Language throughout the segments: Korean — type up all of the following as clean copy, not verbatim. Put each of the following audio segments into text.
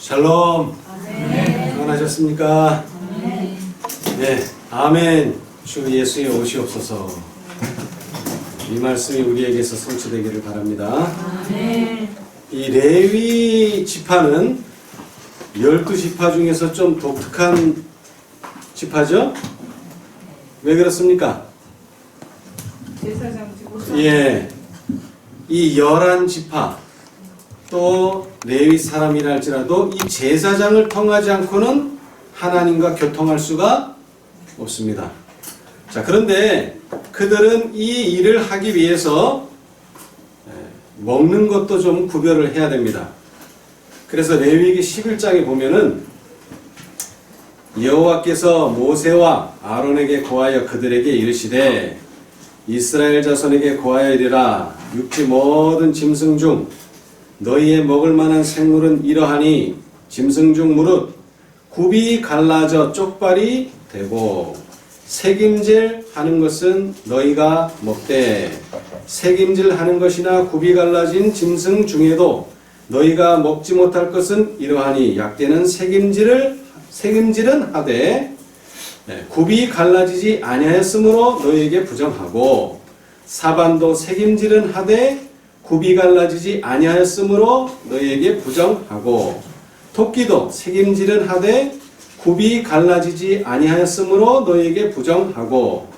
샬롬. 아멘. 평안하셨습니까? 아멘. 네, 아멘. 주 예수의 오시옵소서. 이 말씀이 우리에게서 성취되기를 바랍니다. 아멘. 이 레위 지파는 12지파 중에서 좀 독특한 지파죠? 왜 그렇습니까? 제사장 지고 예, 이 11지파 또 레위 사람이라 할지라도 이 제사장을 통하지 않고는 하나님과 교통할 수가 없습니다. 자, 그런데 그들은 이 일을 하기 위해서 먹는 것도 좀 구별을 해야 됩니다. 그래서 레위기 11장에 보면은 여호와께서 모세와 아론에게 고하여 그들에게 이르시되 이스라엘 자손에게 고하여 이르라. 육지 모든 짐승 중 너희의 먹을 만한 생물은 이러하니 짐승 중 무릇 굽이 갈라져 쪽발이 되고 새김질 하는 것은 너희가 먹되 새김질 하는 것이나 굽이 갈라진 짐승 중에도 너희가 먹지 못할 것은 이러하니 약대는 새김질은 하되 굽이 갈라지지 아니하였으므로 너희에게 부정하고 사반도 새김질은 하되 굽이 갈라지지 아니하였으므로 너희에게 부정하고 토끼도 새김질은 하되 굽이 갈라지지 아니하였으므로 너희에게 부정하고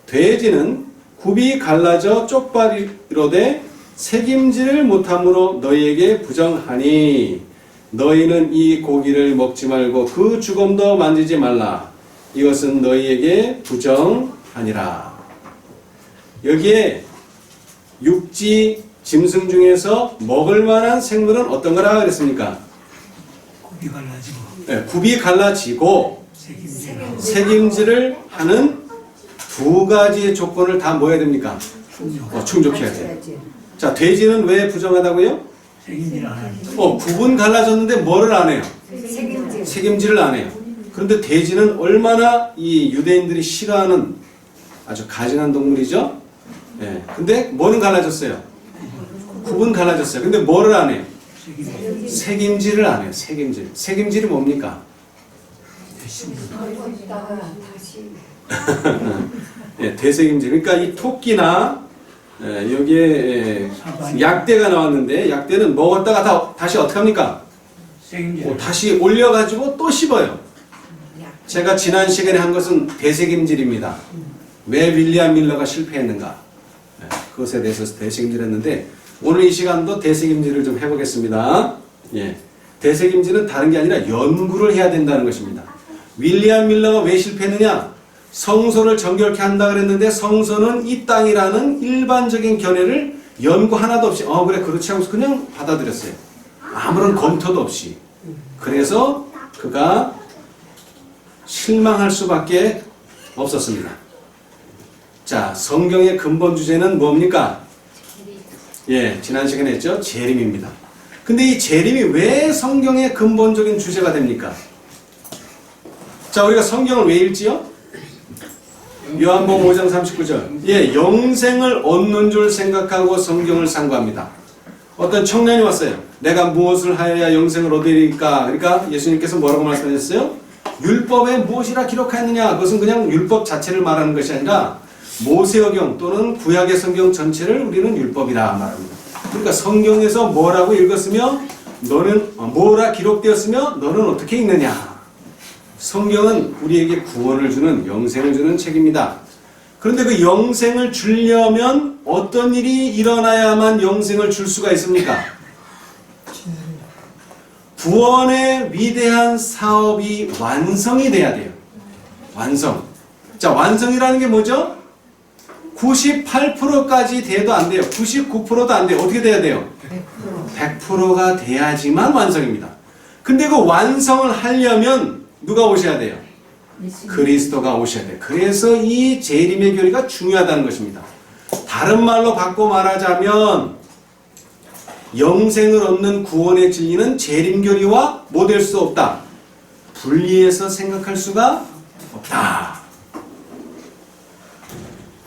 돼지는 굽이 갈라져 쪽발이로되 새김질을 못함으로 너희에게 부정하니 너희는 이 고기를 먹지 말고 그 주검도 만지지 말라. 이것은 너희에게 부정하니라. 여기에 육지 짐승 중에서 먹을 만한 생물은 어떤 거라 그랬습니까? 굽이 갈라지고 네, 굽이 갈라지고 새김질 새김질을 하는 두 가지의 조건을 다 뭐 해야 됩니까? 충족해야 돼요. 자, 돼지는 왜 부정하다고요? 새김질 안 하는 굽은 갈라졌는데 뭐를 안 해요? 책임질. 책임질을 안 해요. 그런데 돼지는 얼마나 이 유대인들이 싫어하는 아주 가증한 동물이죠? 예. 근데 뭐는 갈라졌어요? 굽은 갈라졌어요. 근데 뭐를 안 해요? 새김질 책임질을 안 해요. 책임질. 책임질이 뭡니까? 먹다가 다시 예, 대책임질. 그러니까 이 토끼나 여기에 약대가 나왔는데 약대는 먹었다가 다시 어떻게 합니까? 새김질 다시 올려가지고 또 씹어요. 제가 지난 시간에 한 것은 대책임질입니다. 왜 윌리엄 밀러가 실패했는가? 그것에 대해서 대책임질했는데 오늘 이 시간도 대책임질을 좀 해보겠습니다. 예, 대책임질은 다른 게 아니라 연구를 해야 된다는 것입니다. 윌리엄 밀러가 왜 실패했느냐? 성소를 정결케 한다 그랬는데 성소는 이 땅이라는 일반적인 견해를 연구 하나도 없이 그래 그렇지 하고서 그냥 받아들였어요. 아무런 검토도 없이. 그래서 그가 실망할 수밖에 없었습니다. 자, 성경의 근본 주제는 뭡니까? 예, 지난 시간에 했죠? 재림입니다. 근데 이 재림이 왜 성경의 근본적인 주제가 됩니까? 자, 우리가 성경을 왜 읽지요? 요한복음 5장 39절. 예, 영생을 얻는 줄 생각하고 성경을 상고합니다. 어떤 청년이 왔어요. 내가 무엇을 하여야 영생을 얻으리까? 그러니까 예수님께서 뭐라고 말씀하셨어요? 율법에 무엇이라 기록하였느냐? 그것은 그냥 율법 자체를 말하는 것이 아니라 모세어경 또는 구약의 성경 전체를 우리는 율법이라 말합니다. 그러니까 성경에서 뭐라고 읽었으며 너는 뭐라 기록되었으며 너는 어떻게 읽느냐? 성경은 우리에게 구원을 주는 영생을 주는 책입니다. 그런데 그 영생을 주려면 어떤 일이 일어나야만 영생을 줄 수가 있습니까? 구원의 위대한 사업이 완성이 돼야 돼요. 완성. 자, 완성이라는 게 뭐죠? 98%까지 돼도 안 돼요. 99%도 안 돼요. 어떻게 돼야 돼요? 100%가 돼야지만 완성입니다. 근데 그 완성을 하려면 누가 오셔야 돼요? 그리스도가 오셔야 돼요. 그래서 이 재림의 교리가 중요하다는 것입니다. 다른 말로 바꿔 말하자면 영생을 얻는 구원의 진리는 재림 교리와 뭐 될 수 없다. 분리해서 생각할 수가 없다.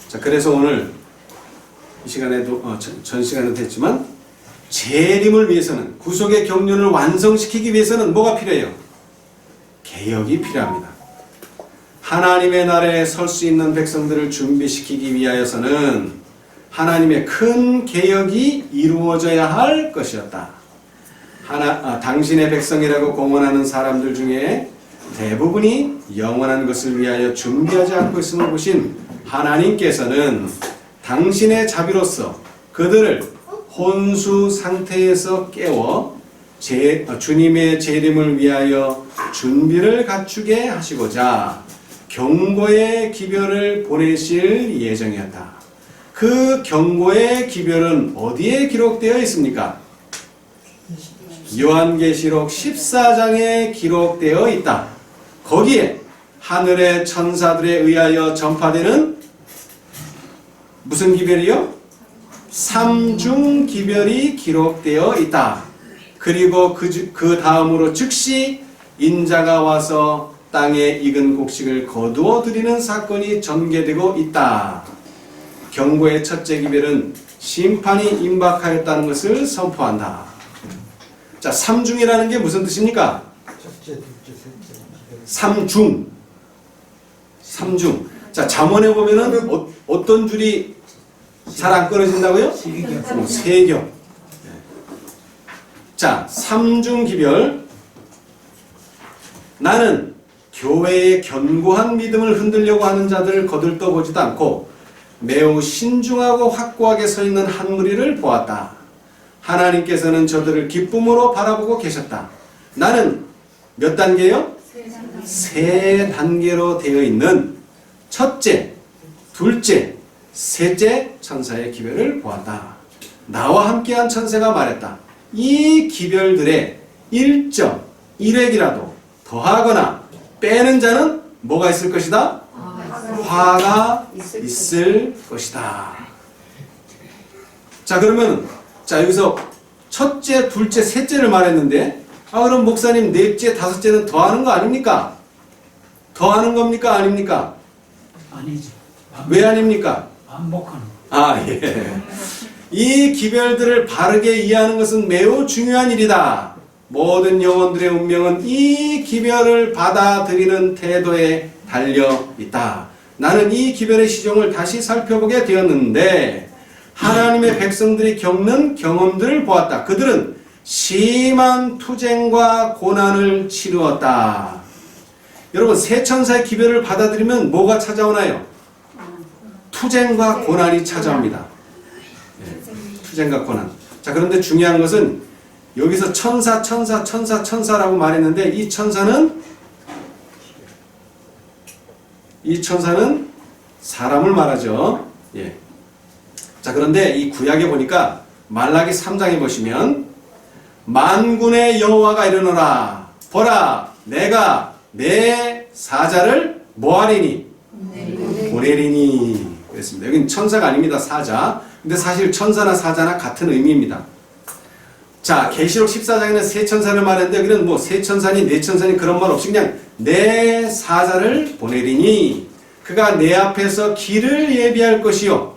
자, 그래서 오늘 이 시간에도 전 시간에도 했지만 재림을 위해서는, 구속의 경륜을 완성시키기 위해서는 뭐가 필요해요? 개혁이 필요합니다. 하나님의 나라에 설 수 있는 백성들을 준비시키기 위하여서는 하나님의 큰 개혁이 이루어져야 할 것이었다. 당신의 백성이라고 공언하는 사람들 중에 대부분이 영원한 것을 위하여 준비하지 않고 있음을 보신 하나님께서는 당신의 자비로서 그들을 혼수 상태에서 깨워 주님의 재림을 위하여 준비를 갖추게 하시고자 경고의 기별을 보내실 예정이었다. 그 경고의 기별은 어디에 기록되어 있습니까? 요한계시록 14장에 기록되어 있다. 거기에 하늘의 천사들에 의하여 전파되는 무슨 기별이요? 삼중 기별이 기록되어 있다. 그리고 그 다음으로 즉시 인자가 와서 땅에 익은 곡식을 거두어 들이는 사건이 전개되고 있다. 경고의 첫째 기별은 심판이 임박하였다는 것을 선포한다. 자, 삼중이라는 게 무슨 뜻입니까? 삼중. 삼중. 자, 잠언에 보면은 어떤 줄이 잘 안 끊어진다고요? 세 겹. 자, 삼중 기별. 나는 교회의 견고한 믿음을 흔들려고 하는 자들을 거들떠보지도 않고 매우 신중하고 확고하게 서 있는 한 무리를 보았다. 하나님께서는 저들을 기쁨으로 바라보고 계셨다. 나는 몇 단계요? 세 단계로 되어 있는 첫째, 둘째, 셋째 천사의 기별을 보았다. 나와 함께한 천사가 말했다. 이 기별들의 1점, 1획이라도 더하거나 빼는 자는 뭐가 있을 것이다? 화가 있을 것이다. 자, 그러면 여기서 첫째, 둘째, 셋째를 말했는데 그럼 목사님 넷째, 다섯째는 더하는 거 아닙니까? 더하는 겁니까? 아닙니까? 아니지. 왜 아닙니까? 반복하는 거. 예. 이 기별들을 바르게 이해하는 것은 매우 중요한 일이다. 모든 영혼들의 운명은 이 기별을 받아들이는 태도에 달려 있다. 나는 이 기별의 시종을 다시 살펴보게 되었는데 하나님의 백성들이 겪는 경험들을 보았다. 그들은 심한 투쟁과 고난을 치루었다. 여러분, 세 천사의 기별을 받아들이면 뭐가 찾아오나요? 투쟁과 고난이 찾아옵니다. 투쟁과 고난. 자, 그런데 중요한 것은 여기서 천사라고 말했는데 이 천사는 사람을 말하죠. 예. 자, 그런데 이 구약에 보니까 말라기 3장에 보시면 만군의 여호와가 이르노라. 보라, 내가 내 사자를 뭐하리니? 보내리니. 그랬습니다. 여기는 천사가 아닙니다. 사자. 근데 사실 천사나 사자나 같은 의미입니다. 자, 계시록 14장에는 세 천사를 말했는데 여기는 뭐 세 천사니 네 천사니 그런 말 없이 그냥 내 사자를 보내리니 그가 내 앞에서 길을 예비할 것이요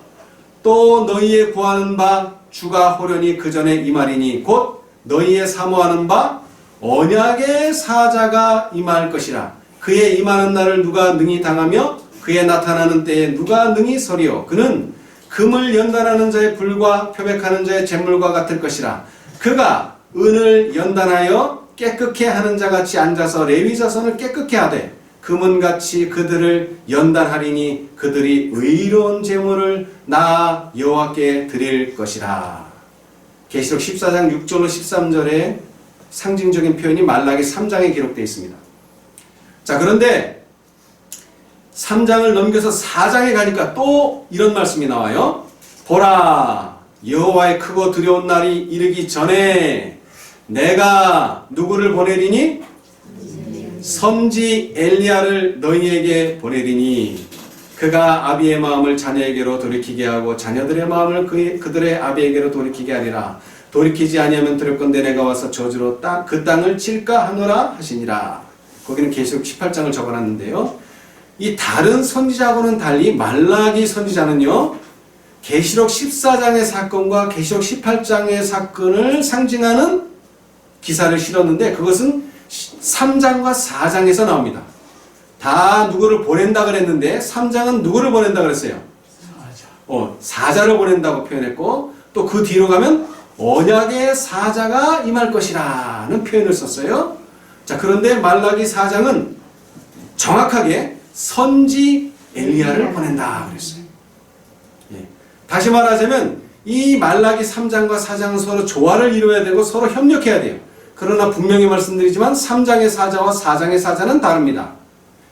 또 너희의 구하는 바 주가 호련히 그 전에 임하리니 곧 너희의 사모하는 바 언약의 사자가 임할 것이라. 그의 임하는 날을 누가 능히 당하며 그의 나타나는 때에 누가 능히 서리요. 그는 금을 연단하는 자의 불과 표백하는 자의 잿물과 같을 것이라. 그가 은을 연단하여 깨끗게 하는 자같이 앉아서 레위 자손을 깨끗게 하되 금은같이 그들을 연단하리니 그들이 의로운 제물을 나 여호와께 드릴 것이라. 계시록 14장 6절로 13절에 상징적인 표현이 말라기 3장에 기록되어 있습니다. 자, 그런데 3장을 넘겨서 4장에 가니까 또 이런 말씀이 나와요. 보라, 여호와의 크고 두려운 날이 이르기 전에 내가 누구를 보내리니? 선지 엘리야를 너희에게 보내리니 그가 아비의 마음을 자녀에게로 돌이키게 하고 자녀들의 마음을 그들의 아비에게로 돌이키게 하리라. 돌이키지 아니하면 두렵건대 내가 와서 저주로 그 땅을 칠까 하노라 하시니라. 거기는 계시록 18장을 적어놨는데요. 이 다른 선지자하고는 달리 말라기 선지자는요, 계시록 14장의 사건과 계시록 18장의 사건을 상징하는 기사를 실었는데 그것은 3장과 4장에서 나옵니다. 다 누구를 보낸다 그랬는데 3장은 누구를 보낸다 그랬어요? 사자를 보낸다고 표현했고 또 그 뒤로 가면 언약의 사자가 임할 것이라는 표현을 썼어요. 자, 그런데 말라기 4장은 정확하게 선지 엘리야를 보낸다 그랬어요. 예. 다시 말하자면 이 말라기 3장과 4장은 서로 조화를 이루어야 되고 서로 협력해야 돼요. 그러나 분명히 말씀드리지만 3장의 사자와 4장의 사자는 다릅니다.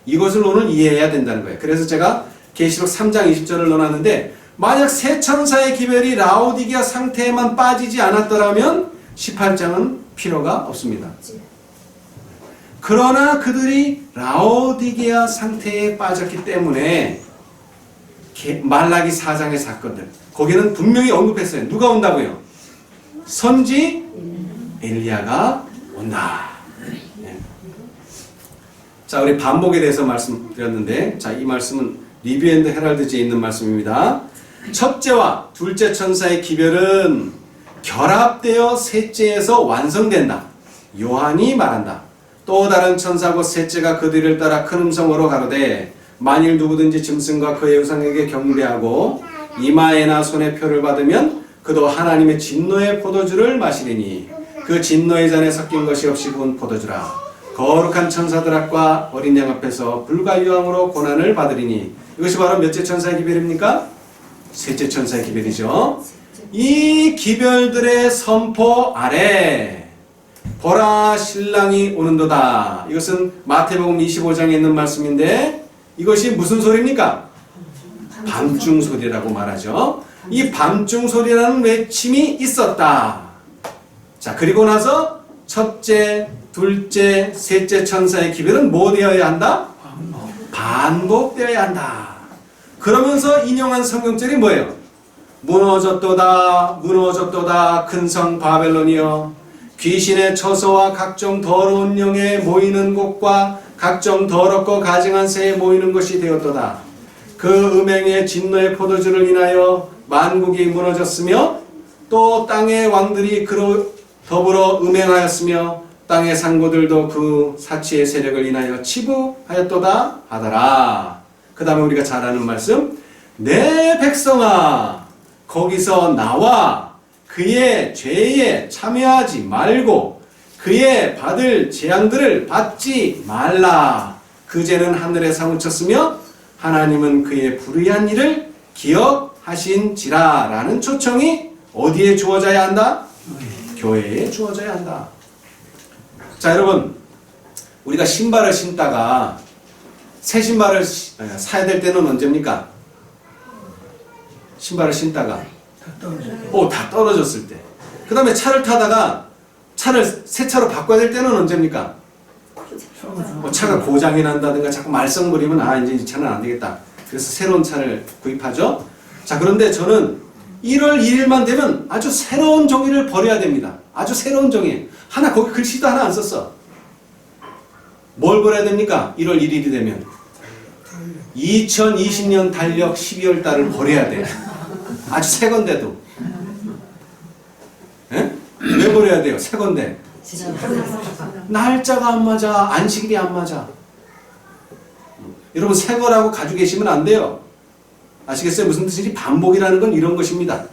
이것을 오늘 이해해야 된다는 거예요. 그래서 제가 계시록 3장 20절을 넣어놨는데 만약 세 천사의 기별이 라오디게아 상태에만 빠지지 않았더라면 18장은 필요가 없습니다. 그러나 그들이 라오디게아 상태에 빠졌기 때문에 말라기 4장의 사건들 거기는 분명히 언급했어요. 누가 온다고요? 선지 엘리야가 온다. 네. 자, 우리 반복에 대해서 말씀드렸는데 자, 이 말씀은 리뷰 앤드 헤럴드지에 있는 말씀입니다. 첫째와 둘째 천사의 기별은 결합되어 셋째에서 완성된다. 요한이 말한다. 또 다른 천사고 셋째가 그 뒤를 따라 큰 음성으로 가로되 만일 누구든지 짐승과 그의 우상에게 경배하고 이마에나 손에 표를 받으면 그도 하나님의 진노의 포도주를 마시리니 그 진노의 잔에 섞인 것이 없이 부은 포도주라. 거룩한 천사들 앞과 어린 양 앞에서 불과 유황으로 고난을 받으리니 이것이 바로 몇째 천사의 기별입니까? 셋째 천사의 기별이죠. 이 기별들의 선포 아래 보라 신랑이 오는도다. 이것은 마태복음 25장에 있는 말씀인데 이것이 무슨 소리입니까? 밤중 소리라고 말하죠. 이 밤중 소리라는 외침이 있었다. 자, 그리고 나서 첫째, 둘째, 셋째 천사의 기별은 뭐 되어야 한다? 반복되어야 한다. 그러면서 인용한 성경절이 뭐예요? 무너졌도다 무너졌도다 큰 성 바벨론이여 귀신의 처소와 각종 더러운 영에 모이는 곳과 각종 더럽고 가증한 새에 모이는 것이 되었도다. 그 음행의 진노의 포도주를 인하여 만국이 무너졌으며 또 땅의 왕들이 그로 더불어 음행하였으며 땅의 상고들도 그 사치의 세력을 인하여 치부하였도다 하더라. 그 다음에 우리가 잘 아는 말씀 내 백성아 거기서 나와 그의 죄에 참여하지 말고 그의 받을 재앙들을 받지 말라. 그 죄는 하늘에 사무쳤으며 하나님은 그의 불의한 일을 기억하신지라 라는 초청이 어디에 주어져야 한다? 교회에 주어져야 한다. 자, 여러분 우리가 신발을 신다가 새 신발을 사야 될 때는 언제입니까? 신발을 신다가 다 떨어졌을 때. 그 다음에 차를 타다가 차를 새 차로 바꿔야 될 때는 언제입니까? 차가 고장이 난다든가 자꾸 말썽부리면 이제 이 차는 안 되겠다. 그래서 새로운 차를 구입하죠. 자, 그런데 저는 1월 1일만 되면 아주 새로운 종이를 버려야 됩니다. 아주 새로운 종이. 거기 글씨도 하나 안 썼어. 뭘 버려야 됩니까? 1월 1일이 되면 2020년 달력 12월 달을 버려야 돼. 아주 새 건데도. 예? 왜 버려야 돼요? 새 건데. 날짜가 안 맞아. 안식일이 안 맞아. 여러분 새 거라고 가지고 계시면 안 돼요. 아시겠어요? 무슨 뜻인지? 반복이라는 건 이런 것입니다.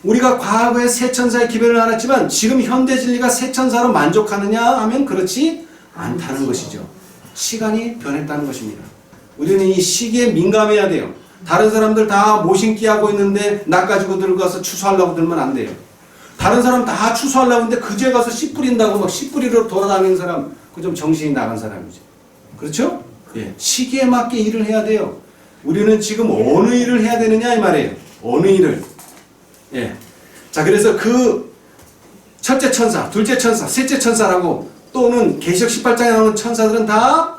우리가 과거에 새 천사의 기별을 알았지만 지금 현대 진리가 새 천사로 만족하느냐 하면 그렇지 않다는 것이죠. 시간이 변했다는 것입니다. 우리는 이 시기에 민감해야 돼요. 다른 사람들 다 모신기 하고 있는데 나 가지고 들어가서 추수하려고 들면 안 돼요. 다른 사람 다 추수하려고 하는데 그제 가서 씨 뿌린다고 막 씨 뿌리러 돌아다니는 사람, 그 좀 정신이 나간 사람이죠. 그렇죠? 예. 시기에 맞게 일을 해야 돼요. 우리는 지금 어느 일을 해야 되느냐 이 말이에요. 어느 일을. 예. 자, 그래서 그 첫째 천사, 둘째 천사, 셋째 천사라고 또는 계시록 18장에 나오는 천사들은 다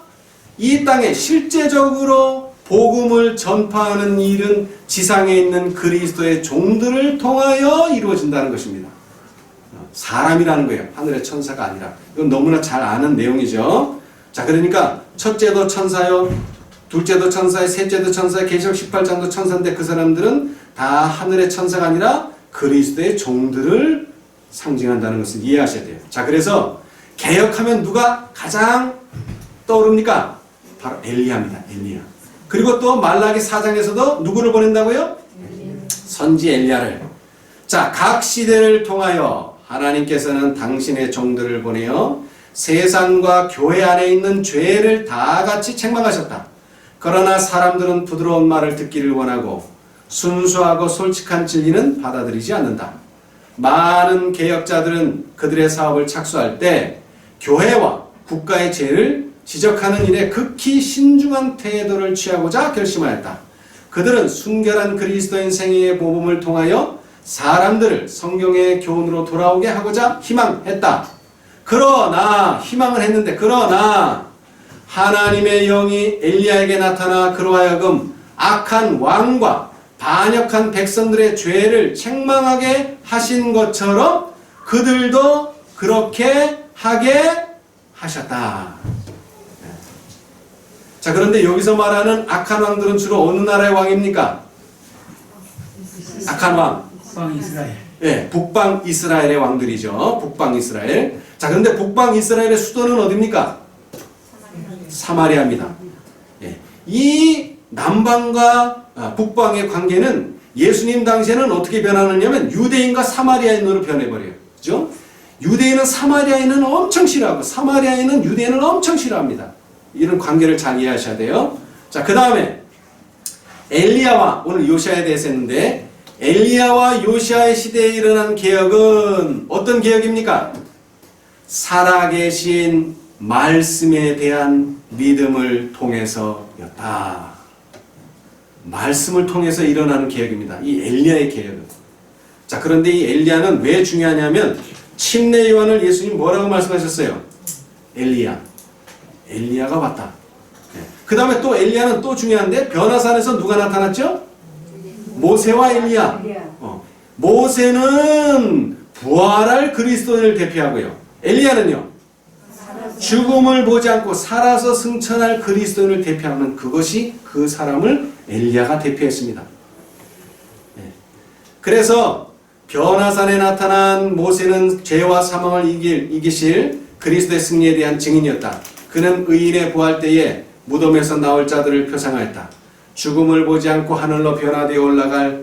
이 땅에 실제적으로 복음을 전파하는 일은 지상에 있는 그리스도의 종들을 통하여 이루어진다는 것입니다. 사람이라는 거예요. 하늘의 천사가 아니라. 이건 너무나 잘 아는 내용이죠. 자, 그러니까 첫째도 천사요, 둘째도 천사요, 셋째도 천사요, 계시록 18장도 천사인데 그 사람들은 다 하늘의 천사가 아니라 그리스도의 종들을 상징한다는 것을 이해하셔야 돼요. 자, 그래서 개혁하면 누가 가장 떠오릅니까? 바로 엘리야입니다. 엘리야. 그리고 또 말라기 4장에서도 누구를 보낸다고요? 선지 엘리야를. 자, 각 시대를 통하여 하나님께서는 당신의 종들을 보내어 세상과 교회 안에 있는 죄를 다 같이 책망하셨다. 그러나 사람들은 부드러운 말을 듣기를 원하고 순수하고 솔직한 진리는 받아들이지 않는다. 많은 개혁자들은 그들의 사업을 착수할 때 교회와 국가의 죄를 지적하는 일에 극히 신중한 태도를 취하고자 결심하였다. 그들은 순결한 그리스도인 생애의 모범을 통하여 사람들을 성경의 교훈으로 돌아오게 하고자 희망했다. 그러나 희망을 했는데 그러나 하나님의 영이 엘리야에게 나타나 그로 하여금 악한 왕과 반역한 백성들의 죄를 책망하게 하신 것처럼 그들도 그렇게 하게 하셨다. 자, 그런데 여기서 말하는 악한 왕들은 주로 어느 나라의 왕입니까? 악한 왕. 북방 이스라엘. 네, 북방 이스라엘의 왕들이죠. 북방 이스라엘. 자, 그런데 북방 이스라엘의 수도는 어디입니까? 사마리아입니다. 예, 이 남방과 북방의 관계는 예수님 당시에는 어떻게 변하느냐면 유대인과 사마리아인으로 변해버려요. 그죠? 유대인은 사마리아인은 엄청 싫어하고 사마리아인은 유대인을 엄청 싫어합니다. 이런 관계를 잘 이해하셔야 돼요. 자, 그 다음에 엘리야와 오늘 요시아에 대해서 했는데 엘리야와 요시아의 시대에 일어난 개혁은 어떤 개혁입니까? 살아계신 말씀에 대한 믿음을 통해서였다. 말씀을 통해서 일어나는 개혁입니다. 이 엘리야의 개혁은. 자, 그런데 이 엘리야는 왜 중요하냐면 침례 요한을 예수님 뭐라고 말씀하셨어요? 엘리야가 왔다. 네. 그 다음에 또 엘리야는 또 중요한데 변화산에서 누가 나타났죠? 모세와 엘리야. 모세는 부활할 그리스도인을 대표하고요. 엘리야는요? 죽음을 보지 않고 살아서 승천할 그리스도인을 대표하는 그것이 그 사람을 엘리야가 대표했습니다. 네. 그래서 변화산에 나타난 모세는 죄와 사망을 이기실 그리스도의 승리에 대한 증인이었다. 그는 의인의 부활 때에 무덤에서 나올 자들을 표상하였다. 죽음을 보지 않고 하늘로 변화되어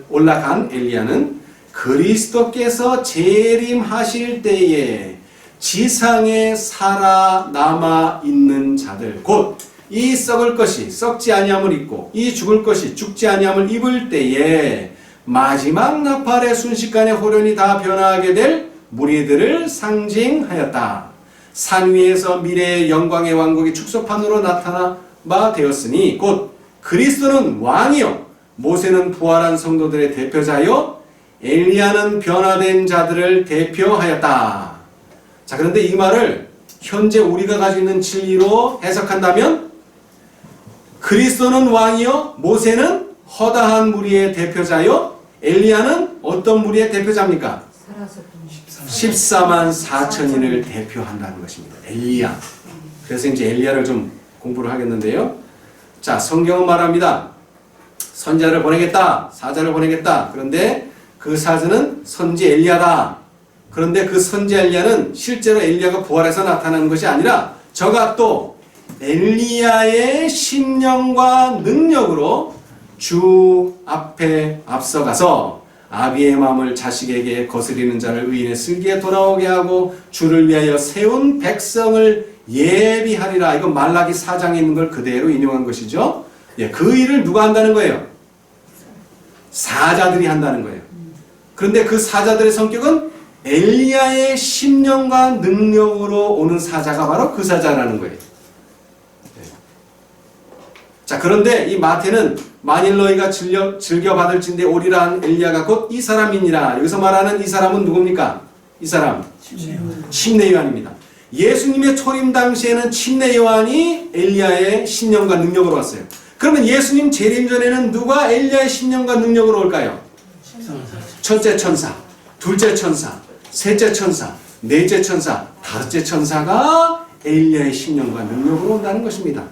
올라간 엘리야는 그리스도께서 재림하실 때에 지상에 살아남아 있는 자들 곧 이 썩을 것이 썩지 아니함을 입고 이 죽을 것이 죽지 아니함을 입을 때에 마지막 나팔의 순식간에 호련히 다 변화하게 될 무리들을 상징하였다. 산 위에서 미래의 영광의 왕국이 축소판으로 나타나마 되었으니 곧 그리스도는 왕이요 모세는 부활한 성도들의 대표자요 엘리야는 변화된 자들을 대표하였다. 자, 그런데 이 말을 현재 우리가 가지고 있는 진리로 해석한다면 그리스도는 왕이요 모세는 허다한 무리의 대표자요 엘리야는 어떤 무리의 대표자입니까? 14만 4천인을 대표한다는 것입니다. 엘리야. 그래서 이제 엘리야를 좀 공부를 하겠는데요. 자, 성경은 말합니다. 선자를 보내겠다. 사자를 보내겠다. 그런데 그 사자는 선지 엘리야다. 그런데 그 선지 엘리야는 실제로 엘리야가 부활해서 나타나는 것이 아니라 저가 또 엘리야의 심령과 능력으로 주 앞에 앞서가서 아비의 마음을 자식에게 거스리는 자를 의인의 슬기에 돌아오게 하고 주를 위하여 세운 백성을 예비하리라. 이건 말라기 4장에 있는 걸 그대로 인용한 것이죠. 예, 그 일을 누가 한다는 거예요? 사자들이 한다는 거예요. 그런데 그 사자들의 성격은 엘리야의 심령과 능력으로 오는 사자가 바로 그 사자라는 거예요. 자, 그런데 이 마태는 만일 너희가 즐겨받을진대 오리라 한 엘리야가 곧 이 사람이니라. 여기서 말하는 이 사람은 누굽니까? 이 사람 침례 요한입니다. 예수님의 초림 당시에는 침례 요한이 엘리야의 심령과 능력으로 왔어요. 그러면 예수님 재림 전에는 누가 엘리야의 심령과 능력으로 올까요? 첫째 천사, 둘째 천사, 셋째 천사, 넷째 천사, 다섯째 천사가 엘리야의 심령과 능력으로 온다는 것입니다.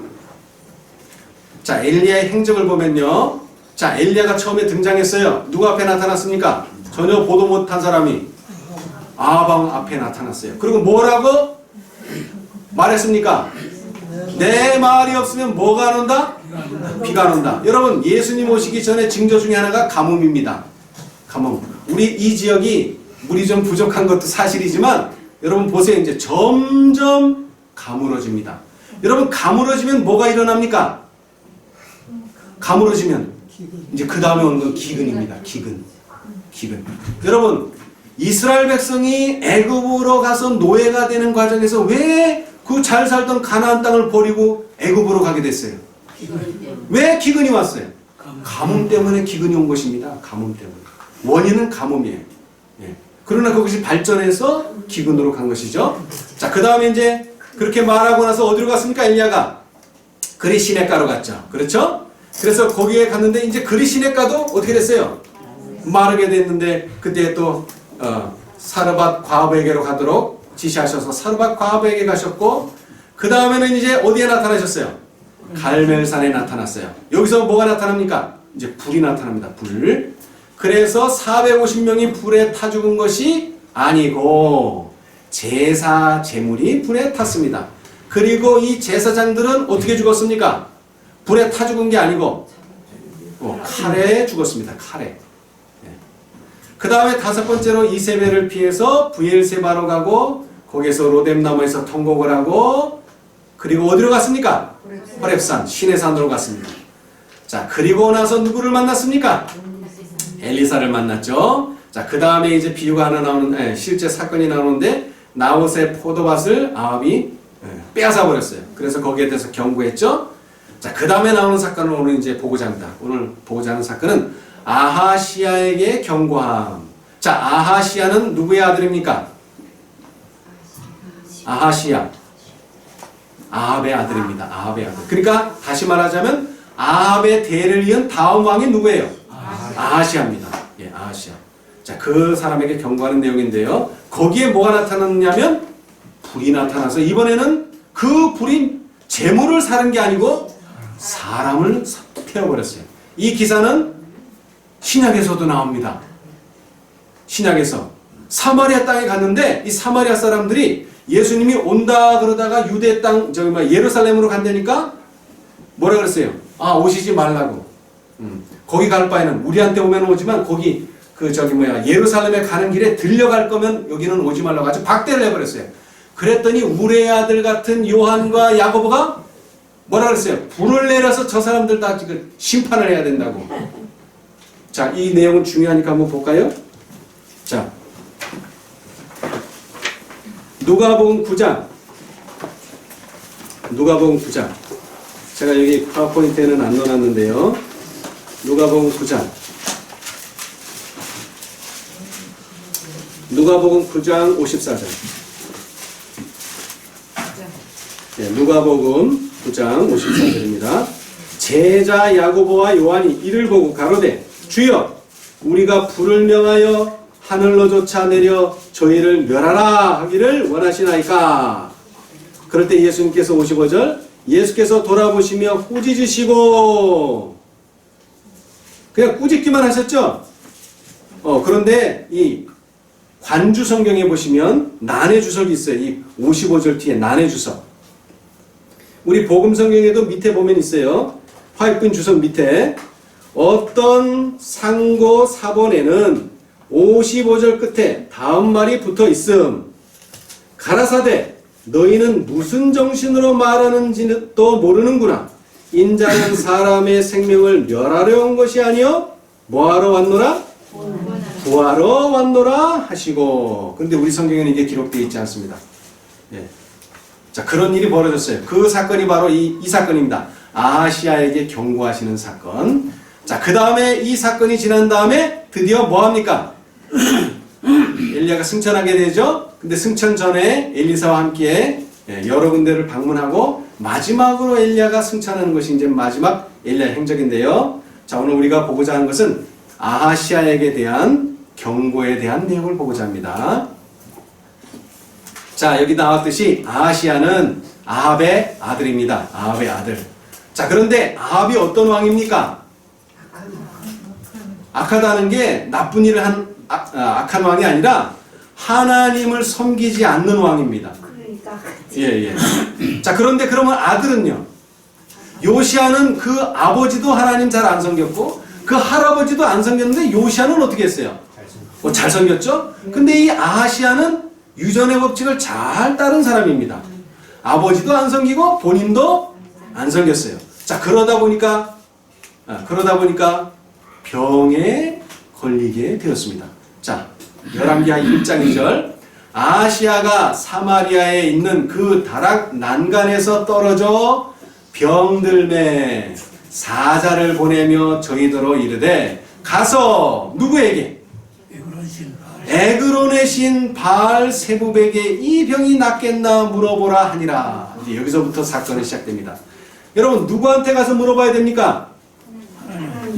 자, 엘리야의 행적을 보면요. 자, 엘리야가 처음에 등장했어요. 누구 앞에 나타났습니까? 전혀 보도 못한 사람이 아방 앞에 나타났어요. 그리고 뭐라고 말했습니까? 내 말이 없으면 뭐가 안 온다? 비가 안 온다. 여러분, 예수님 오시기 전에 징조 중에 하나가 가뭄입니다. 가뭄. 우리 이 지역이 물이 좀 부족한 것도 사실이지만 여러분 보세요. 이제 점점 가물어집니다. 여러분, 가물어지면 뭐가 일어납니까? 가물어지면 이제 그 다음에 오는 건 기근입니다. 기근. 여러분, 이스라엘 백성이 애굽으로 가서 노예가 되는 과정에서 왜 그 잘 살던 가나안 땅을 버리고 애굽으로 가게 됐어요? 왜 기근이 왔어요? 가뭄 때문에 기근이 온 것입니다. 가뭄 때문에. 원인은 가뭄이에요. 예. 그러나 그것이 발전해서 기근으로 간 것이죠. 자, 그 다음에 이제 그렇게 말하고 나서 어디로 갔습니까? 엘리야가 그리 시냇가로 갔죠. 그렇죠? 그래서 거기에 갔는데 이제 그리 시냇가도 어떻게 됐어요? 마르게 됐는데 그때 또 사르밧 과부에게로 가도록 지시하셔서 사르밧 과부에게 가셨고, 그 다음에는 이제 어디에 나타나셨어요? 갈멜산에 나타났어요. 여기서 뭐가 나타납니까? 이제 불이 나타납니다. 불. 그래서 450명이 불에 타 죽은 것이 아니고 제사 제물이 불에 탔습니다. 그리고 이 제사장들은 어떻게 죽었습니까? 불에 타 죽은 게 아니고 칼에 죽었습니다. 칼에. 그 다음에 다섯 번째로 이세벨을 피해서 브엘세바로 가고 거기서 로뎀나무에서 통곡을 하고, 그리고 어디로 갔습니까? 호렙산, 신의 산으로 갔습니다. 자, 그리고 나서 누구를 만났습니까? 엘리사를 만났죠. 자, 그 다음에 이제 비유가 하나 나오는, 실제 사건이 나오는데 나봇의 포도밭을 아합이 빼앗아 버렸어요. 그래서 거기에 대해서 경고했죠. 자, 그 다음에 나오는 사건은 오늘 이제 보고자 합니다. 오늘 보고자 하는 사건은 아하시야에게 경고함. 자, 아하시야는 누구의 아들입니까? 아하시야. 아합의 아들입니다. 아합의 아들. 그러니까 다시 말하자면 아합의 대를 이은 다음 왕이 누구예요? 아하시야입니다. 예, 아하시야. 자, 그 사람에게 경고하는 내용인데요. 거기에 뭐가 나타났냐면 불이 나타나서 이번에는 그 불이 재물을 사는 게 아니고 사람을 태워버렸어요. 이 기사는 신약에서도 나옵니다. 신약에서 사마리아 땅에 갔는데 이 사마리아 사람들이 예수님이 온다 그러다가 유대 땅 예루살렘으로 간다니까 뭐라 그랬어요? 아, 오시지 말라고. 거기 갈 바에는 우리한테 오면 오지만 거기 예루살렘에 가는 길에 들려갈 거면 여기는 오지 말라고 아주 박대를 해버렸어요. 그랬더니 우레의 아들 같은 요한과 야고보가 뭐라 그랬어요? 불을 내려서 저 사람들 다 지금 심판을 해야 된다고. 자, 이 내용은 중요하니까 한번 볼까요? 자, 누가복음 9장. 제가 여기 파워포인트에는 안 넣어놨는데요. 누가복음 9장. 누가복음 9장 54절. 네, 누가복음 9장 54절입니다. 제자 야고보와 요한이 이를 보고 가로되 주여 우리가 불을 명하여 하늘로 쫓아 내려 저희를 멸하라 하기를 원하시나이까. 그럴 때 예수님께서 55절 예수께서 돌아보시며 꾸짖으시고, 그냥 꾸짖기만 하셨죠. 그런데 이 관주 성경에 보시면 난해 주석이 있어요. 이 55절 뒤에 난해 주석. 우리 복음 성경에도 밑에 보면 있어요. 화이트 주석 밑에 어떤 상고 사본에는 55절 끝에 다음 말이 붙어 있음. 가라사대 너희는 무슨 정신으로 말하는지도 모르는구나. 인자는 사람의 생명을 멸하려 온 것이 아니요 뭐하러 왔노라? 구하러 왔노라 하시고. 그런데 우리 성경에는 이게 기록되어 있지 않습니다. 예. 자, 그런 일이 벌어졌어요. 그 사건이 바로 이 사건입니다. 아하시야에게 경고하시는 사건. 자, 그 다음에 이 사건이 지난 다음에 드디어 뭐 합니까? 엘리야가 승천하게 되죠. 근데 승천 전에 엘리사와 함께 여러 군데를 방문하고 마지막으로 엘리야가 승천하는 것이 이제 마지막 엘리야 행적인데요. 자, 오늘 우리가 보고자 하는 것은 아하시야에게 대한 경고에 대한 내용을 보고자 합니다. 자, 여기 나왔듯이 아하시야는 아합의 아들입니다. 아합의 아들. 자, 그런데 아합이 어떤 왕입니까? 악하다는 게 나쁜 일을 한 악한 왕이 아니라 하나님을 섬기지 않는 왕입니다. 그러니까 예. 자, 그런데 그러면 아들은요? 요시아는 그 아버지도 하나님 잘 안 섬겼고 그 할아버지도 안 섬겼는데 요시아는 어떻게 했어요? 잘 섬겼죠? 근데 이 아하시아는 유전의 법칙을 잘 따른 사람입니다. 아버지도 안 섬기고 본인도 안 섬겼어요. 자, 그러다 보니까 병에 걸리게 되었습니다. 자, 열왕기하 1장 2절. 아하시아가 사마리아에 있는 그 다락 난간에서 떨어져 병들매 사자를 보내며 저희더러 이르되 가서 누구에게? 에그론의 신 바알 세부백에 이 병이 낫겠나 물어보라 하니라. 이제 여기서부터 사건이 시작됩니다. 여러분, 누구한테 가서 물어봐야 됩니까?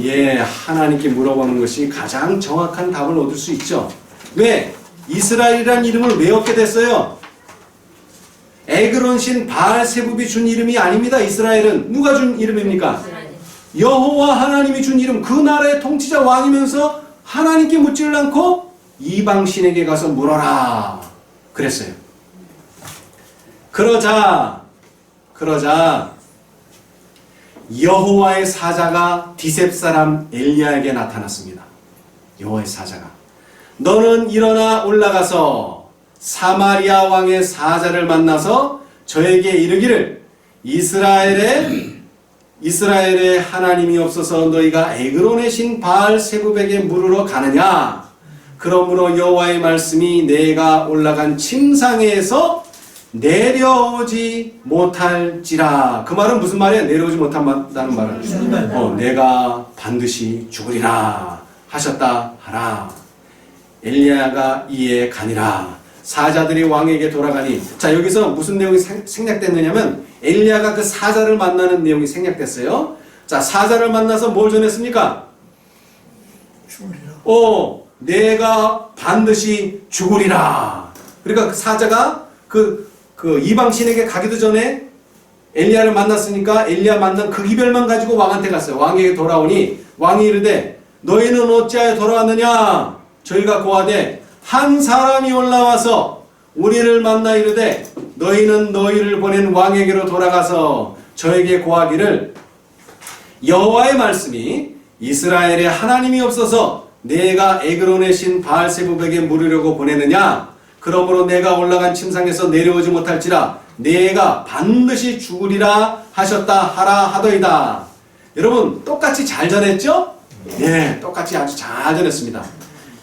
예, 하나님께 물어보는 것이 가장 정확한 답을 얻을 수 있죠. 왜? 이스라엘이라는 이름을 왜 얻게 됐어요? 에그론 신 바알 세부비 준 이름이 아닙니다. 이스라엘은 누가 준 이름입니까? 여호와 하나님이 준 이름. 그 나라의 통치자 왕이면서 하나님께 묻지를 않고 이방 신에게 가서 물어라 그랬어요. 그러자 여호와의 사자가 디셉 사람 엘리야에게 나타났습니다. 여호와의 사자가 너는 일어나 올라가서 사마리아 왕의 사자를 만나서 저에게 이르기를 이스라엘의 하나님이 없어서 너희가 에그론의 신 바알 세부백에 물으러 가느냐? 그러므로 여호와의 말씀이 내가 올라간 침상에서 내려오지 못할지라. 그 말은 무슨 말이에요? 내려오지 못한다는 말은 내가 반드시 죽으리라 하셨다 하라. 엘리야가 이에 가니라. 사자들이 왕에게 돌아가니. 자, 여기서 무슨 내용이 생략됐느냐면 엘리야가 그 사자를 만나는 내용이 생략됐어요. 자, 사자를 만나서 뭘 전했습니까? 내가 반드시 죽으리라. 그러니까 그 사자가 그 이방 신에게 가기도 전에 엘리야를 만났으니까 엘리야 만난 그 이별만 가지고 왕한테 갔어요. 왕에게 돌아오니 왕이 이르되 너희는 어찌하여 돌아왔느냐? 저희가 고하되 한 사람이 올라와서 우리를 만나 이르되 너희는 너희를 보낸 왕에게로 돌아가서 저에게 고하기를 여호와의 말씀이 이스라엘에 하나님이 없어서 내가 에그론의 신 바알세부백에 물으려고 보내느냐? 그러므로 내가 올라간 침상에서 내려오지 못할지라 내가 반드시 죽으리라 하셨다 하라 하더이다. 여러분, 똑같이 잘 전했죠? 예, 똑같이 아주 잘 전했습니다.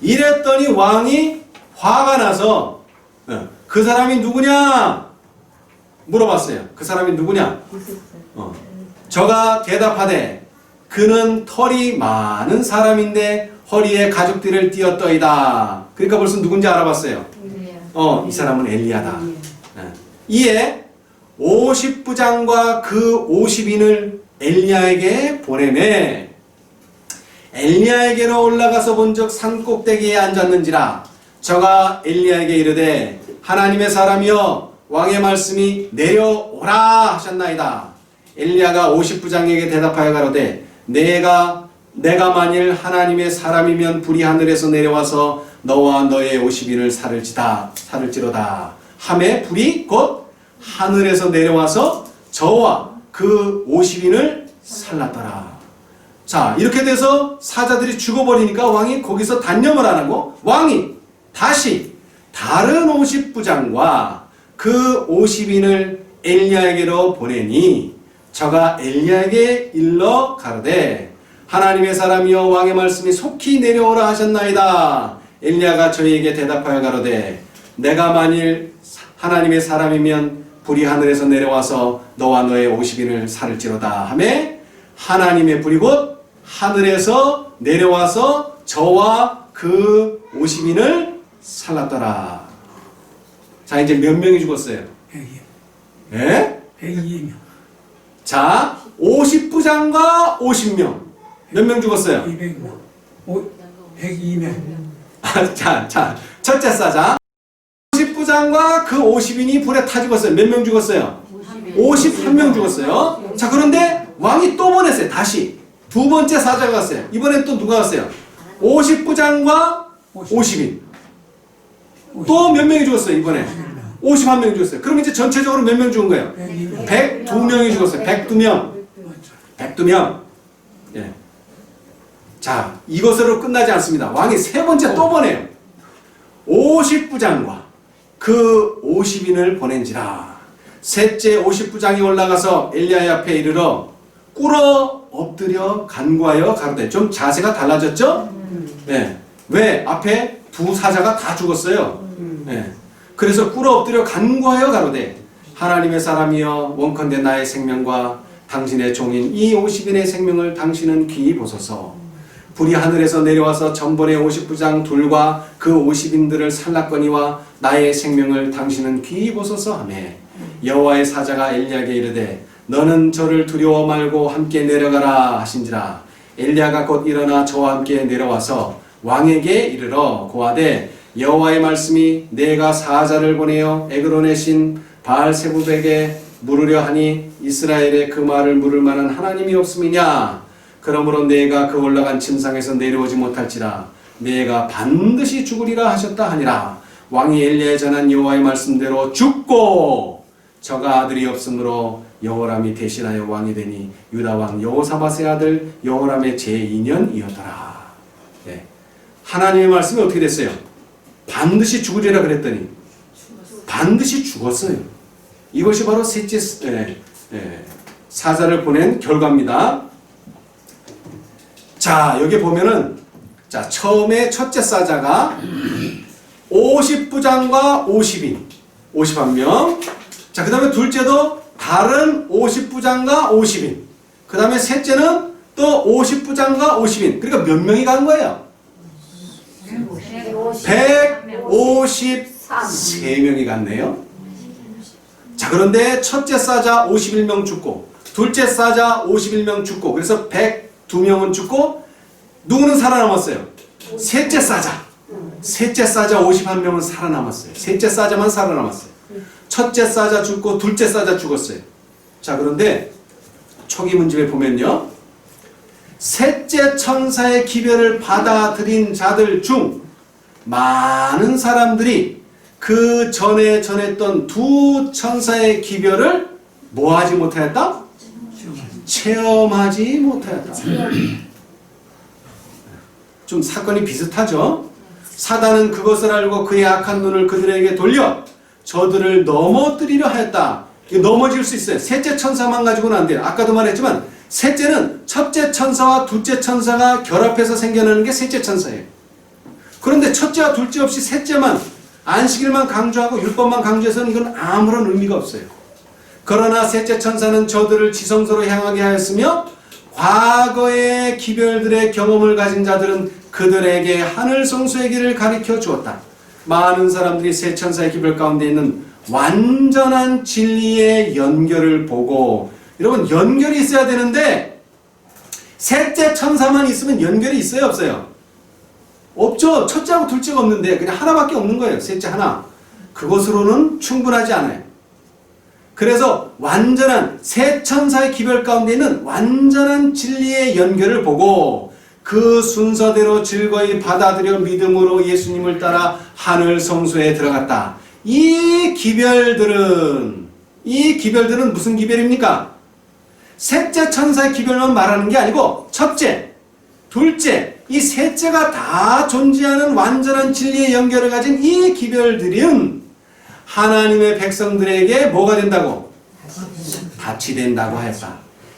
이랬더니 왕이 화가 나서 그 사람이 누구냐? 물어봤어요. 그 사람이 누구냐? 저가 대답하되 그는 털이 많은 사람인데 허리에 가죽띠를 띄었더이다. 그러니까 벌써 누군지 알아봤어요. 이 사람은 엘리야다. 이에 50부장과 그 50인을 엘리야에게 보내매 엘리야에게로 올라가서 본즉 산꼭대기에 앉았는지라. 저가 엘리야에게 이르되 하나님의 사람이여 왕의 말씀이 내려오라 하셨나이다. 엘리야가 50부장에게 대답하여 가로되 내가 만일 하나님의 사람이면 불이 하늘에서 내려와서 너와 너의 50인을 살을지로다. 하매 불이 곧 하늘에서 내려와서 저와 그 50인을 살랐더라. 자, 이렇게 돼서 사자들이 죽어버리니까 왕이 거기서 단념을 안 하고 왕이 다시 다른 50부장과 그 50인을 엘리야에게로 보내니 저가 엘리야에게 일러 가로되 하나님의 사람이여 왕의 말씀이 속히 내려오라 하셨나이다. 엘리야가 저희에게 대답하여 가로되 내가 만일 하나님의 사람이면 불이 하늘에서 내려와서 너와 너의 50인을 살을지로다 하매 하나님의 불이 곧 하늘에서 내려와서 저와 그 50인을 살랐더라. 자, 이제 몇 명이 죽었어요? 102명. 예? 102명. 자, 50부장과 50명. 몇 명 죽었어요? 200명. 102명. 자, 첫째 사자. 50부장과 그 50인이 불에 타 죽었어요. 몇 명 죽었어요? 51명 죽었어요. 자, 그런데 왕이 또 보냈어요. 다시. 두 번째 사자가 갔어요. 이번엔 또 누가 갔어요? 50부장과 50인. 또 몇 명이 죽었어요, 이번에? 51명이 죽었어요. 그럼 이제 전체적으로 몇 명 죽은 거예요? 102명이 죽었어요. 102명. 102명. 예. 자, 이것으로 끝나지 않습니다. 왕이 세 번째 또 보내요. 50부장과 그 50인을 보낸지라. 셋째 50부장이 올라가서 엘리야의 앞에 이르러 꿇어 엎드려 간구하여 가로되. 좀 자세가 달라졌죠? 네. 왜? 앞에 두 사자가 다 죽었어요. 네. 그래서 꿇어 엎드려 간구하여 가로되 하나님의 사람이여 원컨대 나의 생명과 당신의 종인 이 50인의 생명을 당신은 귀히 보소서. 불이 하늘에서 내려와서 전번의 50부장 둘과 그 50인들을 살랐거니와 나의 생명을 당신은 귀히 보소서 하며 여호와의 사자가 엘리야에게 이르되 너는 저를 두려워 말고 함께 내려가라 하신지라. 엘리야가 곧 일어나 저와 함께 내려와서 왕에게 이르러 고하되 여호와의 말씀이 내가 사자를 보내어 에그론의 신 바알세부백에 물으려 하니 이스라엘에 그 말을 물을 만한 하나님이 없음이냐. 그러므로 내가 그 올라간 침상에서 내려오지 못할지라 내가 반드시 죽으리라 하셨다 하니라. 왕이 엘리야에 전한 여호와의 말씀대로 죽고 저가 아들이 없으므로 여호람이 대신하여 왕이 되니 유다 왕 여호사밧의 아들 여호람의 제2년이었더라. 네. 하나님의 말씀이 어떻게 됐어요? 반드시 죽으리라 그랬더니 반드시 죽었어요. 이것이 바로 셋째 사자를 보낸 결과입니다. 자, 여기 보면은 자, 처음에 첫째 사자가 50부장과 50인 51명. 자, 그 다음에 둘째도 다른 50부장과 50인. 그 다음에 셋째는 또 50부장과 50인. 그러니까 몇 명이 간 거예요? 153명이 갔네요. 자, 그런데 첫째 사자 51명 죽고 둘째 사자 51명 죽고 그래서 102명은 죽고 누구는 살아남았어요? 셋째 사자. 셋째 사자 51명은 살아남았어요. 셋째 사자만 살아남았어요. 첫째 사자 죽고 둘째 사자 죽었어요. 자, 그런데 초기 문집에 보면요. 셋째 천사의 기별을 받아들인 자들 중 많은 사람들이 그 전에 전했던 두 천사의 기별을 뭐하지 못하였다? 체험하지 못하였다. 좀 사건이 비슷하죠? 사단은 그것을 알고 그의 악한 눈을 그들에게 돌려 저들을 넘어뜨리려 하였다. 넘어질 수 있어요. 셋째 천사만 가지고는 안 돼요. 아까도 말했지만 셋째는 첫째 천사와 둘째 천사가 결합해서 생겨나는 게 셋째 천사예요. 그런데 첫째와 둘째 없이 셋째만 안식일만 강조하고 율법만 강조해서는 이건 아무런 의미가 없어요. 그러나 셋째 천사는 저들을 지성소로 향하게 하였으며 과거의 기별들의 경험을 가진 자들은 그들에게 하늘 성소의 길을 가르쳐 주었다. 많은 사람들이 세 천사의 기별 가운데 있는 완전한 진리의 연결을 보고, 여러분 연결이 있어야 되는데 셋째 천사만 있으면 연결이 있어요, 없어요? 없죠. 첫째하고 둘째가 없는데 그냥 하나밖에 없는 거예요. 셋째 하나. 그것으로는 충분하지 않아요. 그래서 완전한 세 천사의 기별 가운데 있는 완전한 진리의 연결을 보고 그 순서대로 즐거이 받아들여 믿음으로 예수님을 따라 하늘 성소에 들어갔다. 이 기별들은 무슨 기별입니까? 셋째 천사의 기별만 말하는 게 아니고 첫째, 둘째, 이 셋째가 다 존재하는 완전한 진리의 연결을 가진 이 기별들은 하나님의 백성들에게 뭐가 된다고? 밭이 된다고 하였다.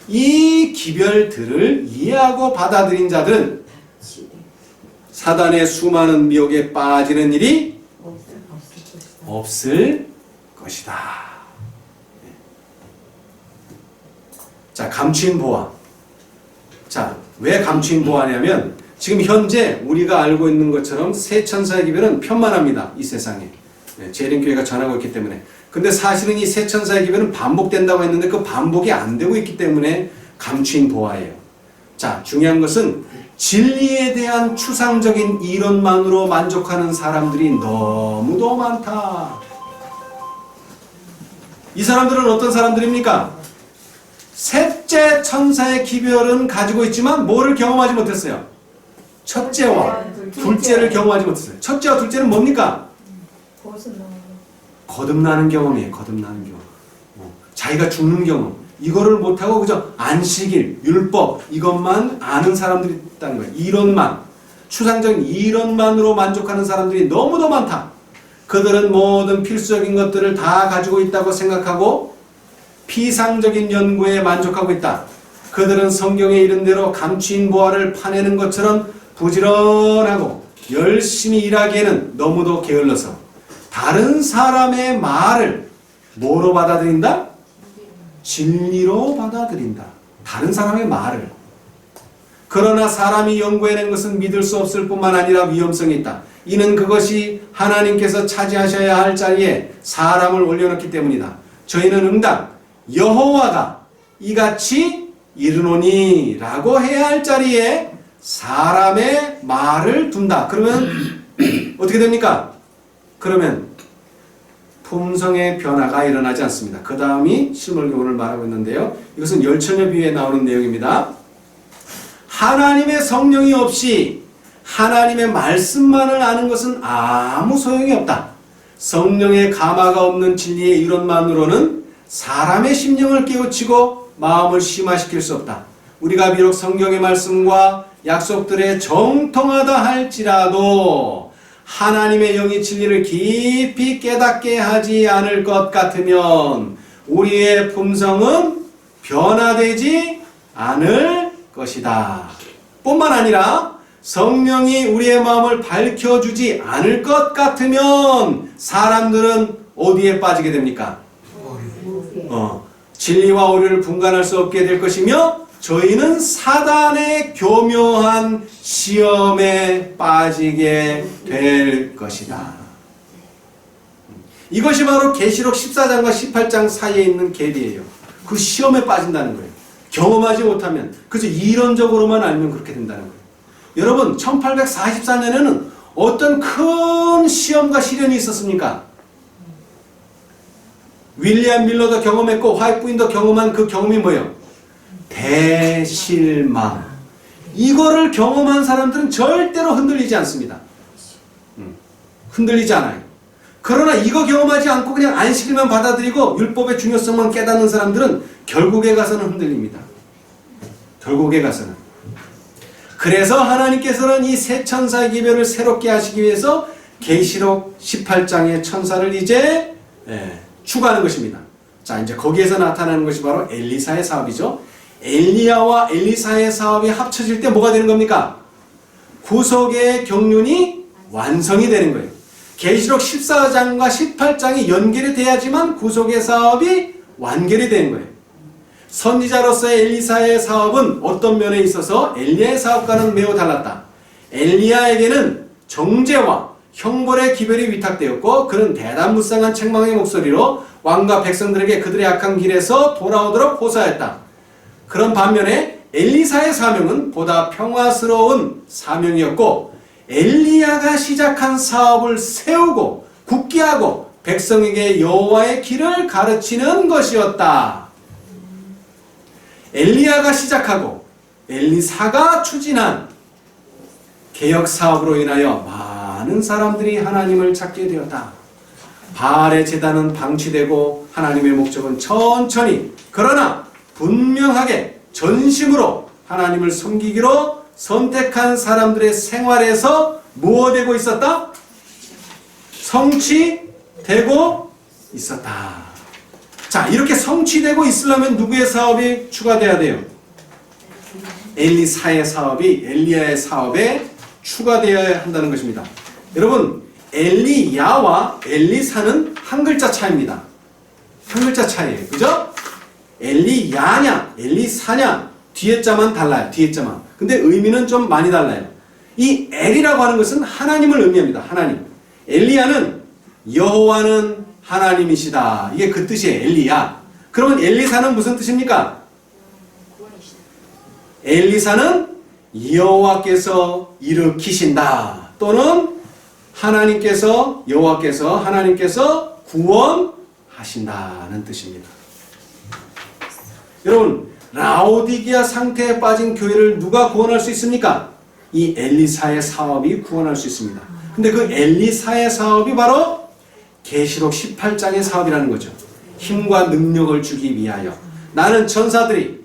이 기별들을 이해하고 받아들인 자들은 사단의 수많은 미혹에 빠지는 일이 없을 것이다. 자, 감추인 보화. 자, 왜 감추인 보화냐면 지금 현재 우리가 알고 있는 것처럼 세 천사의 기별은 편만합니다. 이 세상에. 재림교회가 전하고 있기 때문에. 근데 사실은 이 세 천사의 기별은 반복된다고 했는데 그 반복이 안 되고 있기 때문에 감추인 보화예요. 자, 중요한 것은 진리에 대한 추상적인 이론만으로 만족하는 사람들이 너무도 많다. 이 사람들은 어떤 사람들입니까? 셋째 천사의 기별은 가지고 있지만 뭐를 경험하지 못했어요? 첫째와 둘째를 경험하지 못했어요. 첫째와 둘째는 뭡니까? 거듭나는 경험이에요. 거듭나는 경험. 자기가 죽는 경험. 이거를 못하고 그저 안식일, 율법 이것만 아는 사람들이 있다는 거예요. 이론만. 추상적인 이론만으로 만족하는 사람들이 너무도 많다. 그들은 모든 필수적인 것들을 다 가지고 있다고 생각하고 피상적인 연구에 만족하고 있다. 그들은 성경에 이른 대로 감추인 보화를 파내는 것처럼 부지런하고 열심히 일하기에는 너무도 게을러서 다른 사람의 말을 뭐로 받아들인다? 진리로 받아들인다. 다른 사람의 말을. 그러나 사람이 연구해낸 것은 믿을 수 없을 뿐만 아니라 위험성이 있다. 이는 그것이 하나님께서 차지하셔야 할 자리에 사람을 올려놓기 때문이다. 저희는 응당 여호와가 이같이 이르노니 라고 해야 할 자리에 사람의 말을 둔다. 그러면 어떻게 됩니까? 그러면 품성의 변화가 일어나지 않습니다. 그 다음이 실물교훈을 말하고 있는데요. 이것은 열처녀 비유에 나오는 내용입니다. 하나님의 성령이 없이 하나님의 말씀만을 아는 것은 아무 소용이 없다. 성령의 감화가 없는 진리의 이론만으로는 사람의 심령을 깨우치고 마음을 심화시킬 수 없다. 우리가 비록 성경의 말씀과 약속들에 정통하다 할지라도 하나님의 영이 진리를 깊이 깨닫게 하지 않을 것 같으면 우리의 품성은 변화되지 않을 것이다. 뿐만 아니라 성령이 우리의 마음을 밝혀주지 않을 것 같으면 사람들은 어디에 빠지게 됩니까? 진리와 오류를 분간할 수 없게 될 것이며 저희는 사단의 교묘한 시험에 빠지게 될 것이다. 이것이 바로 계시록 14장과 18장 사이에 있는 계리예요. 그 시험에 빠진다는 거예요. 경험하지 못하면 그저 이론적으로만 알면 그렇게 된다는 거예요. 여러분 1844년에는 어떤 큰 시험과 시련이 있었습니까? 윌리엄 밀러도 경험했고 화이트 부인도 경험한 그 경험이 뭐예요? 대실망. 이거를 경험한 사람들은 절대로 흔들리지 않습니다. 흔들리지 않아요. 그러나 이거 경험하지 않고 그냥 안식일만 받아들이고 율법의 중요성만 깨닫는 사람들은 결국에 가서는 흔들립니다. 결국에 가서는. 그래서 하나님께서는 이 새 천사의 기별을 새롭게 하시기 위해서 계시록 18장의 천사를 이제 추가하는 것입니다. 자, 이제 거기에서 나타나는 것이 바로 엘리사의 사업이죠. 엘리야와 엘리사의 사업이 합쳐질 때 뭐가 되는 겁니까? 구속의 경륜이 완성이 되는 거예요. 계시록 14장과 18장이 연결이 돼야지만 구속의 사업이 완결이 되는 거예요. 선지자로서의 엘리사의 사업은 어떤 면에 있어서 엘리야의 사업과는 매우 달랐다. 엘리야에게는 정죄와 형벌의 기별이 위탁되었고 그는 대단무쌍한 책망의 목소리로 왕과 백성들에게 그들의 악한 길에서 돌아오도록 호소하였다. 그런 반면에 엘리사의 사명은 보다 평화스러운 사명이었고 엘리야가 시작한 사업을 세우고 굳게 하고 백성에게 여호와의 길을 가르치는 것이었다. 엘리야가 시작하고 엘리사가 추진한 개혁 사업으로 인하여 많은 사람들이 하나님을 찾게 되었다. 바알의 제단은 방치되고 하나님의 목적은 천천히 그러나 분명하게 전심으로 하나님을 섬기기로 선택한 사람들의 생활에서 무엇되고 있었다? 성취되고 있었다. 자, 이렇게 성취되고 있으려면 누구의 사업이 추가돼야 돼요? 엘리사의 사업이 엘리야의 사업에 추가되어야 한다는 것입니다. 여러분, 엘리야와 엘리사는 한 글자 차이입니다. 한 글자 차이예요. 그죠? 엘리야냐, 엘리사냐, 뒤에 자만 달라요. 뒤에 자만. 근데 의미는 좀 많이 달라요. 이 엘이라고 하는 것은 하나님을 의미합니다. 하나님. 엘리야는 여호와는 하나님이시다. 이게 그 뜻이에요. 엘리야. 그러면 엘리사는 무슨 뜻입니까? 엘리사는 여호와께서 일으키신다. 또는 하나님께서 여호와께서 하나님께서 구원하신다는 뜻입니다. 여러분, 라오디게아 상태에 빠진 교회를 누가 구원할 수 있습니까? 이 엘리사의 사업이 구원할 수 있습니다. 근데 그 엘리사의 사업이 바로 계시록 18장의 사업이라는 거죠. 힘과 능력을 주기 위하여 나는 천사들이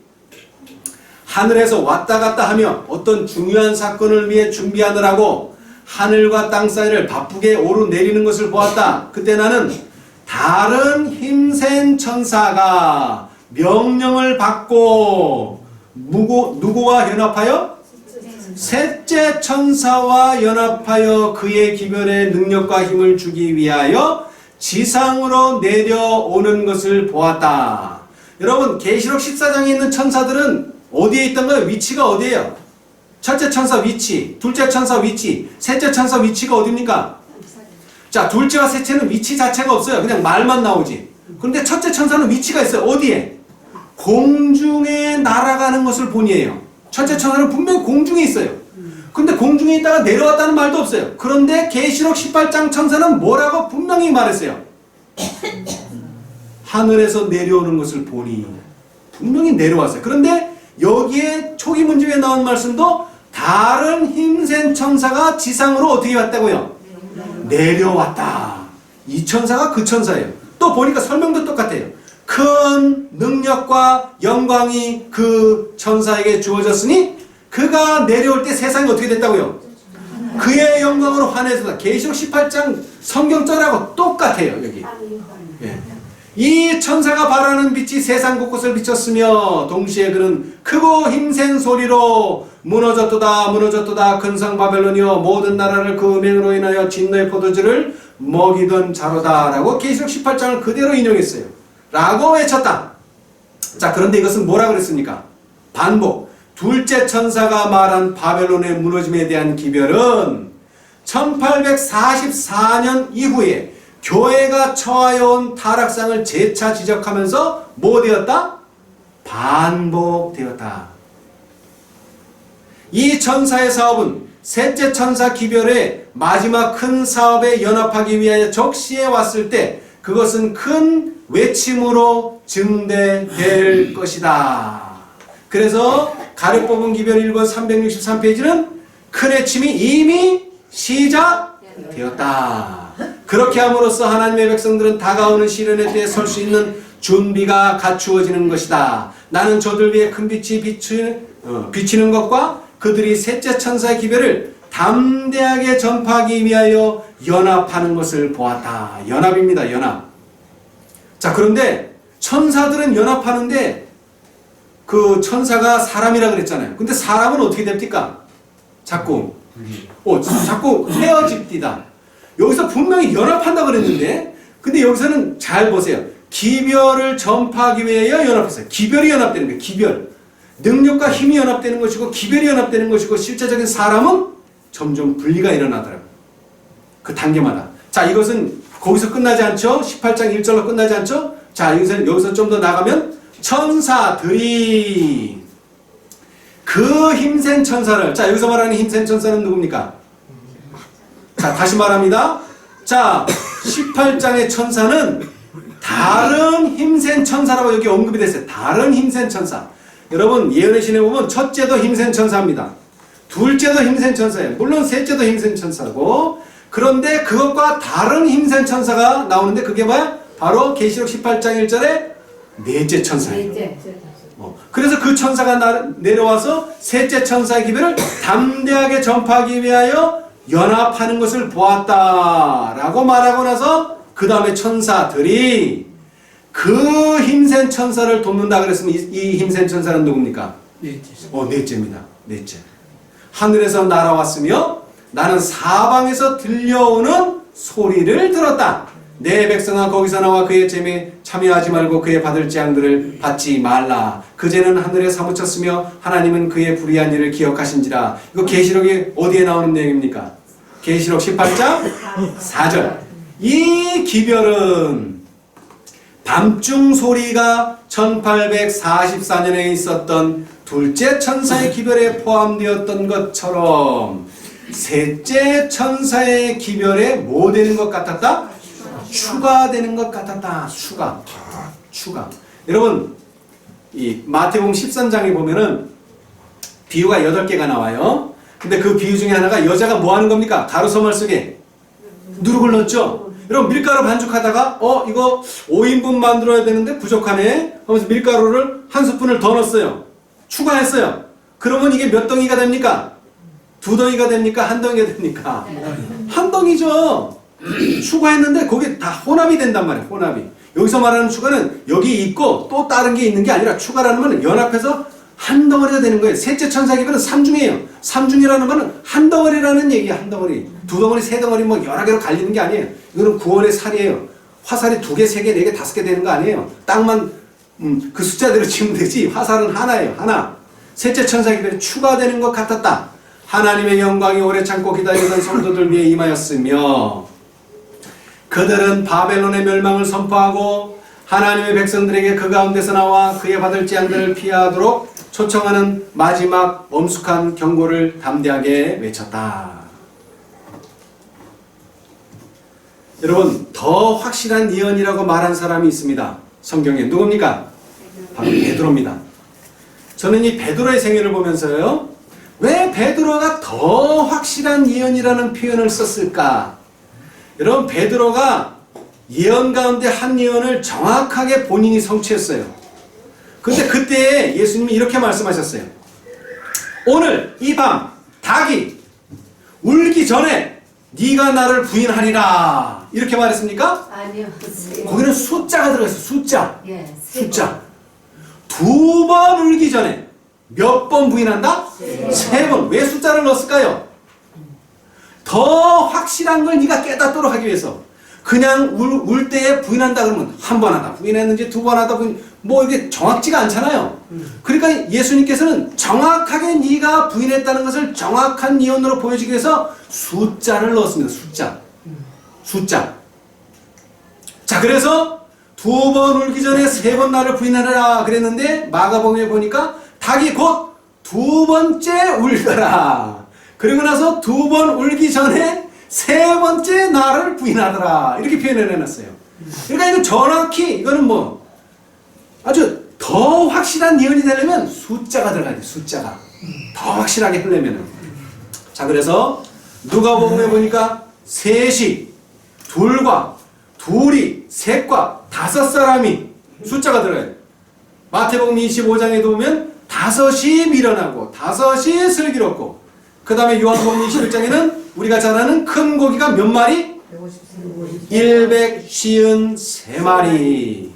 하늘에서 왔다 갔다 하며 어떤 중요한 사건을 위해 준비하느라고 하늘과 땅 사이를 바쁘게 오르내리는 것을 보았다. 그때 나는 다른 힘센 천사가 명령을 받고 누구와 연합하여? 셋째 천사와 연합하여 그의 기별의 능력과 힘을 주기 위하여 지상으로 내려오는 것을 보았다. 여러분, 계시록 14장에 있는 천사들은 어디에 있던가요? 위치가 어디예요? 첫째 천사 위치, 둘째 천사 위치, 셋째 천사 위치가 어디입니까? 자, 둘째와 셋째는 위치 자체가 없어요. 그냥 말만 나오지. 그런데 첫째 천사는 위치가 있어요. 어디에? 공중에 날아가는 것을 본이에요. 첫째 천사는 분명히 공중에 있어요. 근데 공중에 있다가 내려왔다는 말도 없어요. 그런데 계시록 18장 천사는 뭐라고 분명히 말했어요. 하늘에서 내려오는 것을 보니 분명히 내려왔어요. 그런데 여기에 초기 문제에 나온 말씀도 다른 힘센 천사가 지상으로 어떻게 왔다고요? 내려왔다. 이 천사가 그 천사예요. 또 보니까 설명도 똑같아요. 큰 능력과 영광이 그 천사에게 주어졌으니 그가 내려올 때 세상이 어떻게 됐다고요? 그의 영광으로 환해졌다. 계시록 18장 성경절하고 똑같아요. 여기. 예. 이 천사가 발하는 빛이 세상 곳곳을 비쳤으며 동시에 그는 크고 힘센 소리로 무너졌도다 무너졌도다 근성 바벨론이여 모든 나라를 그 음행으로 인하여 진노의 포도주를 먹이던 자로다 라고 계시록 18장을 그대로 인용했어요. 라고 외쳤다. 자, 그런데 이것은 뭐라 그랬습니까? 반복. 둘째 천사가 말한 바벨론의 무너짐에 대한 기별은 1844년 이후에 교회가 처하여 온 타락상을 재차 지적하면서 뭐 되었다? 반복되었다. 이 천사의 사업은 셋째 천사 기별의 마지막 큰 사업에 연합하기 위하여 적시해 왔을 때 그것은 큰 외침으로 증대될 것이다. 그래서 가룟 기별 1권 363페이지는 큰 외침이 이미 시작되었다. 그렇게 함으로써 하나님의 백성들은 다가오는 시련의 때에 설 수 있는 준비가 갖추어지는 것이다. 나는 저들 위에 큰 빛이 비치는 것과 그들이 셋째 천사의 기별을 담대하게 전파하기 위하여 연합하는 것을 보았다. 연합입니다. 연합. 자, 그런데 천사들은 연합하는데 그 천사가 사람이라 그랬잖아요. 근데 사람은 어떻게 됩니까? 자꾸 헤어집디다. 여기서 분명히 연합한다 그랬는데 근데 여기서는 잘 보세요. 기별을 전파하기 위하여 연합했어요. 기별이 연합되는 거예요. 기별. 능력과 힘이 연합되는 것이고 기별이 연합되는 것이고 실제적인 사람은 점점 분리가 일어나더라고요. 그 단계마다. 자, 이것은 거기서 끝나지 않죠? 18장 1절로 끝나지 않죠? 자, 여기서 좀 더 나가면 천사들이 그 힘센 천사를, 자, 여기서 말하는 힘센 천사는 누굽니까? 자, 다시 말합니다. 자, 18장의 천사는 다른 힘센 천사라고 여기 언급이 됐어요. 다른 힘센 천사. 여러분, 예언의 신에 보면 첫째도 힘센 천사입니다. 둘째도 힘센 천사예요. 물론 셋째도 힘센 천사고, 그런데 그것과 다른 힘센 천사가 나오는데 그게 뭐야? 바로 계시록 18장 1절에 넷째 천사예요. 그래서 그 천사가 내려와서 셋째 천사의 기별을 담대하게 전파하기 위하여 연합하는 것을 보았다라고 말하고 나서 그 다음에 천사들이 그 힘센 천사를 돕는다 그랬으면 이 힘센 천사는 누굽니까? 넷째입니다. 넷째. 하늘에서 날아왔으며 나는 사방에서 들려오는 소리를 들었다. 내 백성아 거기서 나와 그의 재미에 참여하지 말고 그의 받을 재앙들을 받지 말라. 그제는 하늘에 사무쳤으며 하나님은 그의 불의한 일을 기억하신지라. 이거 계시록이 어디에 나오는 내용입니까? 계시록 18장 4절. 이 기별은 밤중 소리가 1844년에 있었던 둘째 천사의 기별에 포함되었던 것처럼 셋째 천사의 기별에 뭐 되는 것 같았다? 추가되는 것 같았다. 추가. 여러분, 이 마태복음 13장에 보면은 비유가 8개가 나와요. 근데 그 비유 중에 하나가 여자가 뭐 하는 겁니까? 가루소말 속에 누룩을 넣었죠. 여러분 밀가루 반죽하다가 이거 5인분 만들어야 되는데 부족하네 하면서 밀가루를 한 스푼을 더 넣었어요. 추가했어요. 그러면 이게 몇 덩이가 됩니까? 2덩이가 됩니까? 1덩이가 됩니까? 1덩이죠. 추가했는데 거기에 다 혼합이 된단 말이에요. 혼합이. 여기서 말하는 추가는 여기 있고 또 다른 게 있는 게 아니라 추가라는 말은 연합해서 한 덩어리가 되는 거예요. 셋째 천사기별은 삼중이에요. 삼중이라는 말은 한 덩어리라는 얘기야. 한 덩어리. 2덩어리, 3덩어리 뭐 여러 개로 갈리는 게 아니에요. 이거는 구원의 살이에요. 화살이 2개, 3개, 4개, 5개 되는 거 아니에요. 땅만 그 숫자대로 치면 되지. 화살은 하나예요. 하나. 셋째 천사기별이 추가되는 것 같았다. 하나님의 영광이 오래 참고 기다리던 성도들 위해 임하였으며 그들은 바벨론의 멸망을 선포하고 하나님의 백성들에게 그 가운데서 나와 그의 받을 재앙들을 피하도록 초청하는 마지막 엄숙한 경고를 담대하게 외쳤다. 여러분, 더 확실한 예언이라고 말한 사람이 있습니다. 성경에. 누굽니까? 바로 베드로입니다. 저는 이 베드로의 생애를 보면서요, 왜 베드로가 더 확실한 예언이라는 표현을 썼을까? 여러분, 베드로가 예언 가운데 한 예언을 정확하게 본인이 성취했어요. 근데 그때 예수님이 이렇게 말씀하셨어요. 오늘 이 밤 닭이 울기 전에 네가 나를 부인하리라. 이렇게 말했습니까? 아니요. 거기는 숫자가 들어있어요. 숫자. 예. 숫자. 2번 울기 전에 몇 번 부인한다? 3번. 왜 숫자를 넣었을까요? 더 확실한 걸 네가 깨닫도록 하기 위해서. 그냥 울 때에 부인한다 그러면 한 번 하다 부인했는지 2번 하다 뭐 이게 정확지가 않잖아요. 그러니까 예수님께서는 정확하게 네가 부인했다는 것을 정확한 예언으로 보여주기 위해서 숫자를 넣었습니다. 숫자. 자, 그래서 2번 울기 전에 3번 나를 부인하라 그랬는데 마가복음에 보니까 닭이 곧 2번째 울더라. 그리고 나서 2번 울기 전에 3번째 나를 부인하더라. 이렇게 표현을 해놨어요. 그러니까 이거 정확히 이거는 뭐 아주 더 확실한 예언이 되려면 숫자가 들어가야 돼. 숫자가 더 확실하게 하려면은. 자, 그래서 누가복음에 보니까 셋이 둘과 둘이 셋과 5사람이 숫자가 들어가요. 마태복음 25장에도 보면 5이 밀어나고 5이 슬기롭고 그 다음에 요한복음 21장에는 우리가 잘 아는 큰 고기가 몇 마리? 153마리.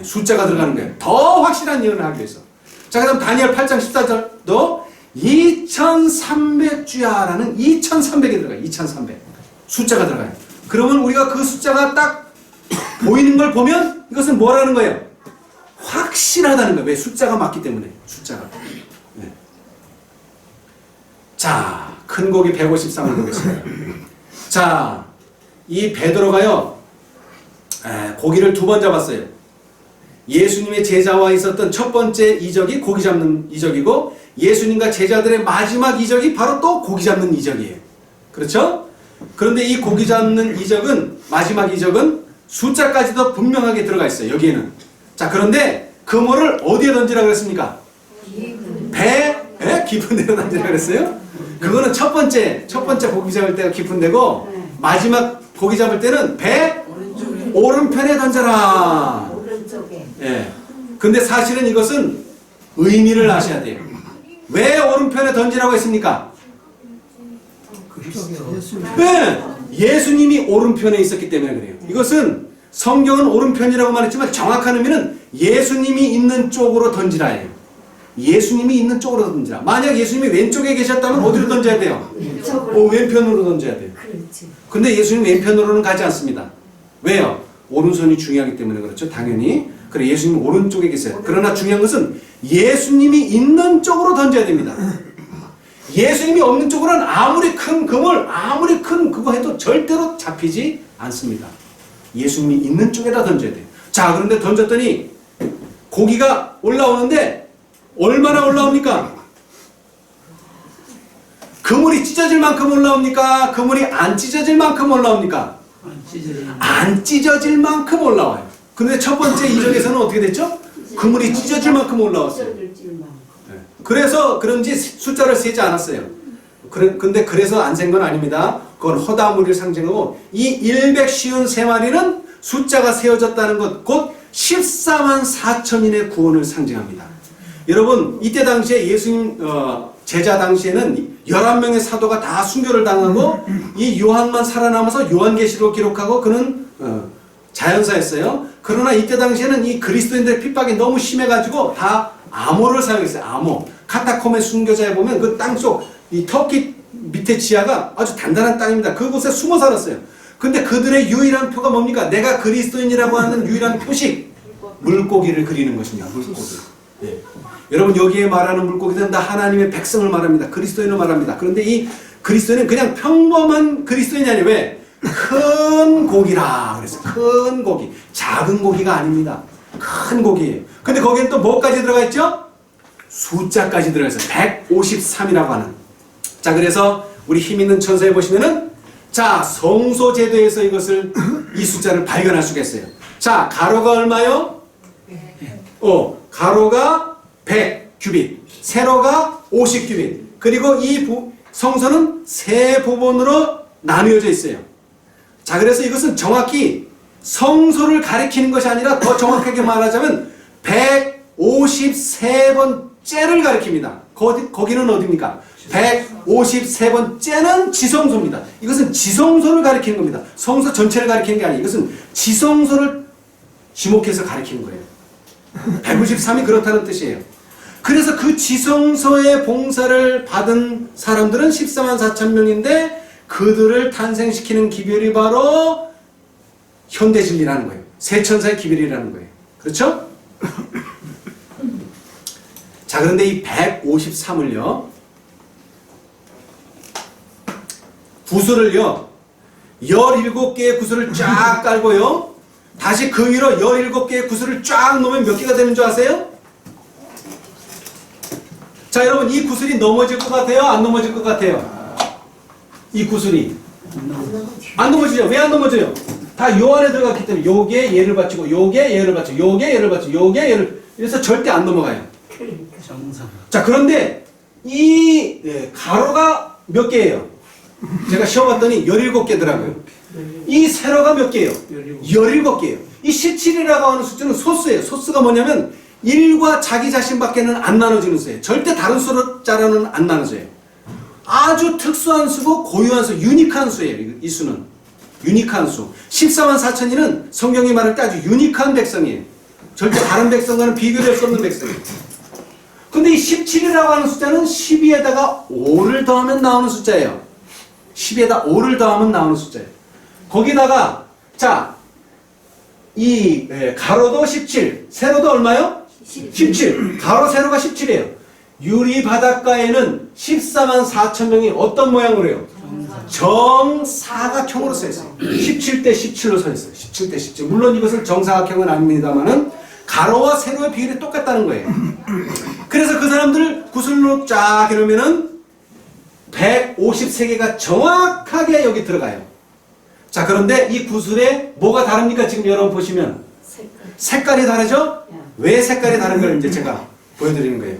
숫자가 들어가는 거예요. 더 확실한 예언을 하기 위해서. 자, 그 다음 다니엘 8장 14절도 2300주야라는 2300이 들어가요. 2300. 숫자가 들어가요. 그러면 우리가 그 숫자가 딱 보이는 걸 보면 이것은 뭐라는 거예요? 확실하다는 거예요. 왜? 숫자가 맞기 때문에. 숫자가. 네. 자, 큰 고기 153을 보겠습니다. 자, 이 베드로가요, 고기를 2번 잡았어요. 예수님의 제자와 있었던 첫 번째 이적이 고기 잡는 이적이고, 예수님과 제자들의 마지막 이적이 바로 또 고기 잡는 이적이에요. 그렇죠? 그런데 이 고기 잡는 이적은, 마지막 이적은 숫자까지도 분명하게 들어가 있어요. 여기에는. 자, 그런데 그물을 어디에 던지라 그랬습니까? 배에 깊은 데로 던지라 그랬어요? 그거는 첫 번째 고기 잡을 때가 깊은 데고, 마지막 고기 잡을 때는 배 오른편에 던져라. 오른쪽에. 예. 근데 사실은 이것은 의미를 아셔야 돼요. 왜 오른편에 던지라고 했습니까? 네. 예수님이 오른편에 있었기 때문에 그래요. 이것은 성경은 오른편이라고 말했지만 정확한 의미는 예수님이 있는 쪽으로 던지라예요. 예수님이 있는 쪽으로 던지라. 만약 예수님이 왼쪽에 계셨다면 어디로 던져야 돼요? 왼편으로 던져야 돼요. 그렇지. 근데 예수님 왼편으로는 가지 않습니다. 왜요? 오른손이 중요하기 때문에 그렇죠. 당연히. 그래, 예수님 오른쪽에 계세요. 그러나 중요한 것은 예수님이 있는 쪽으로 던져야 됩니다. 예수님이 없는 쪽으로는 아무리 큰 그물, 아무리 큰 그거 해도 절대로 잡히지 않습니다. 예수님이 있는 쪽에다 던져야 돼요. 자, 그런데 던졌더니 고기가 올라오는데 얼마나 올라옵니까? 그물이 찢어질 만큼 올라옵니까? 그물이 안 찢어질 만큼 올라옵니까? 안 찢어질 만큼 올라와요. 근데 첫 번째 이적에서는 어떻게 됐죠? 그물이 찢어질 만큼 올라왔어요. 네. 그래서 그런지 숫자를 세지 않았어요. 근데 그래서 안 센 건 아닙니다. 그건 허다무리를 상징하고 이 153마리는 숫자가 세워졌다는 것, 곧 14만 4천인의 구원을 상징합니다. 여러분, 이때 당시에 예수님 제자 당시에는 11명의 사도가 다 순교를 당하고 이 요한만 살아남아서 요한계시록 기록하고 그는 자연사였어요. 그러나 이때 당시에는 이 그리스도인들의 핍박이 너무 심해가지고 다 암호를 사용했어요. 암호. 카타콤의 순교자에 보면 그 땅속 이 터키 밑에 지하가 아주 단단한 땅입니다. 그곳에 숨어 살았어요. 근데 그들의 유일한 표가 뭡니까? 내가 그리스도인이라고 하는 유일한 표식, 물고기를 그리는 것입니다. 물고기. 예. 여러분, 여기에 말하는 물고기들은 다 하나님의 백성을 말합니다. 그리스도인을 말합니다. 그런데 이 그리스도인은 그냥 평범한 그리스도인이 아니에요. 왜? 큰 고기라 그래서 큰 고기, 작은 고기가 아닙니다. 큰 고기예요. 근데 거기는 또 뭐까지 들어가 있죠? 숫자까지 들어가 있어요. 153이라고 하는. 자, 그래서 우리 힘 있는 천사에 보시면은, 자, 성소제도에서 이 숫자를 발견할 수가 있어요. 자, 가로가 얼마요? 가로가 100 규빗, 세로가 50 규빗. 그리고 이 성소는 세 부분으로 나누어져 있어요. 자, 그래서 이것은 정확히 성소를 가리키는 것이 아니라 더 정확하게 말하자면 153번째를 가리킵니다. 거기는 어디입니까? 153번째는 지성소입니다. 이것은 지성소를 가리키는 겁니다. 성소 전체를 가리키는 게 아니에요. 이것은 지성소를 지목해서 가리키는 거예요. 153이 그렇다는 뜻이에요. 그래서 그 지성소의 봉사를 받은 사람들은 14만 4천 명인데 그들을 탄생시키는 기별이 바로 현대진리라는 거예요. 세천사의 기별이라는 거예요. 그렇죠? 자, 그런데 이 153을요, 구슬을요, 17개의 구슬을 쫙 깔고요, 다시 그 위로 17개의 구슬을 쫙 놓으면 몇 개가 되는 줄 아세요? 자, 여러분, 이 구슬이 넘어질 것 같아요? 안 넘어질 것 같아요? 이 구슬이 안 넘어지죠? 왜 안 넘어져요? 다 요 안에 들어갔기 때문에 요게 얘를 받치고 요게 얘를 받치고 요게 얘를 받치고 요게 얘를, 그래서 절대 안 넘어가요. 정상. 자, 그런데 이 가로가 몇 개예요? 제가 시험봤더니 17개더라고요. 이 세로가 몇 개예요? 17개예요. 이 17이라고 하는 숫자는 소수예요. 소수가 뭐냐면 1과 자기 자신밖에는 안 나눠지는 수예요. 절대 다른 숫자로는 안 나눠져요. 아주 특수한 수고 고유한 수, 유니크한 수예요. 이 수는 유니크한 수. 14만 4천이는 성경이 말할 때 아주 유니크한 백성이에요. 절대 다른 백성과는 비교될 수 없는 백성이에요. 근데 이 17이라고 하는 숫자는 12에다가 5를 더하면 나오는 숫자예요. 10에다 5를 더하면 나오는 숫자예요. 거기다가 자, 이 가로도 17, 세로도 얼마요? 17. 가로 세로가 17이에요. 유리 바닷가에는 14만 4천 명이 어떤 모양으로 해요? 정사각형으로 서 있어요. 17대 17로 서 있어요. 17대 17. 물론 이것을 정사각형은 아닙니다만은 가로와 세로의 비율이 똑같다는 거예요. 그래서 그 사람들 구슬로 쫙 해놓으면은 153개가 정확하게 여기 들어가요. 자, 그런데 이 구슬에 뭐가 다릅니까? 지금 여러분 보시면 색깔이 다르죠? 왜 색깔이 다른 걸 이제 제가 보여드리는 거예요.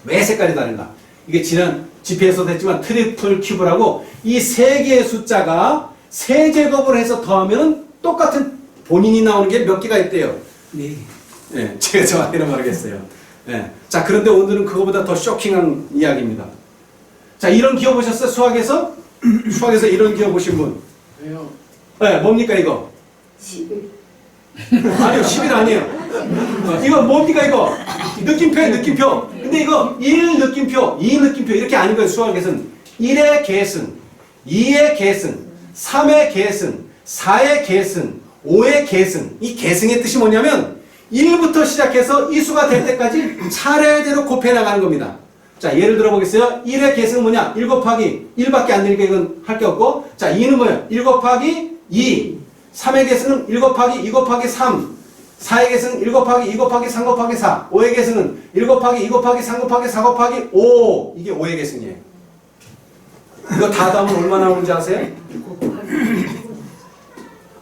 왜 색깔이 다른가? 이게 지난 집회에서도 했지만 트리플 큐브라고 이 세 개의 숫자가 세제곱을 해서 더하면 똑같은 본인이 나오는 게 몇 개가 있대요? 네. 네, 제가 정확히는 모르겠어요. 네. 자, 그런데 오늘은 그거보다 더 쇼킹한 이야기입니다. 자, 이런 기호 보셨어요? 수학에서? 수학에서 이런 기호 보신 분? 네, 뭡니까 이거? 11. 아니요, 10일 아니에요. 이거 뭡니까 이거? 느낌표예요, 느낌표. 근데 이거 1 느낌표, 2 느낌표 이렇게 아닌 거예요. 수학에서는 1의 계승, 2의 계승, 3의 계승, 4의 계승, 5의 계승. 이 계승의 뜻이 뭐냐면 1부터 시작해서 이 수가 될 때까지 차례대로 곱해 나가는 겁니다. 자, 예를 들어 보겠어요. 1의 계승은 뭐냐? 1 곱하기 1밖에 안 되니까 이건 할 게 없고, 자, 2는 뭐예요? 1 곱하기 2. 3의 계승은 1 곱하기 2 곱하기 3. 4의 계승은 1 곱하기 2 곱하기 3 곱하기 4. 5의 계승은 1 곱하기 2 곱하기 3 곱하기 4 곱하기 5. 이게 5의 계승이에요. 이거 다 더하면 얼마 나오는지 아세요?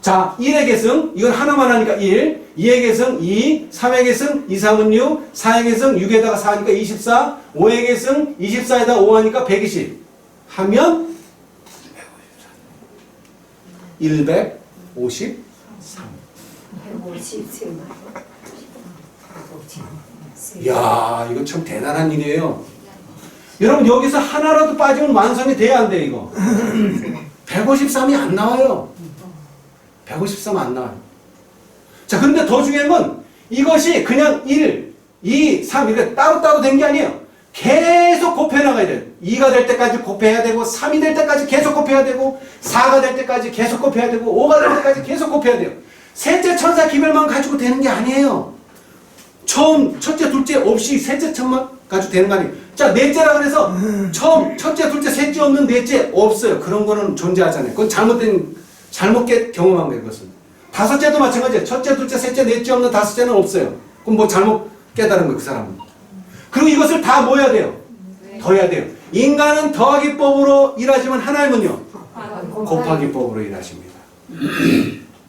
자, 1의 계승, 이건 하나만 하니까 1, 2의 계승 2, 3의 계승 2, 3은 6, 4의 계승 6에다가 4하니까 24, 5의 계승 24에다가 5 하니까 120. 하면 153. 153. 이야, 이거 참 대단한 일이에요. 여러분, 여기서 하나라도 빠지면 완성이 돼야 안 돼, 이거. 153이 안 나와요. 153 안 나와요. 자, 그런데 더 중요한 건 이것이 그냥 1, 2, 3 이렇게 따로따로 된 게 아니에요. 계속 곱해 나가야 돼요. 2가 될 때까지 곱해야 되고 3이 될 때까지 계속 곱해야 되고 4가 될 때까지 계속 곱해야 되고 5가 될 때까지 계속 곱해야 돼요. 셋째 천사 기별만 가지고 되는 게 아니에요. 처음, 첫째, 둘째 없이 셋째 천만 가지고 되는 거 아니에요. 자, 넷째라 그래서 처음, 첫째, 둘째, 셋째 없는 넷째 없어요. 그런 거는 존재하잖아요. 그건 잘못게 경험한 거예요, 그것은. 다섯째도 마찬가지예요. 첫째, 둘째, 셋째, 넷째 없는 다섯째는 없어요. 그럼 뭐 잘못 깨달은 거예요, 그 사람은. 그리고 이것을 다 뭐 해야 돼요? 더해야 돼요. 인간은 더하기법으로 일하지만 하나님은요? 곱하기법으로 일하십니다.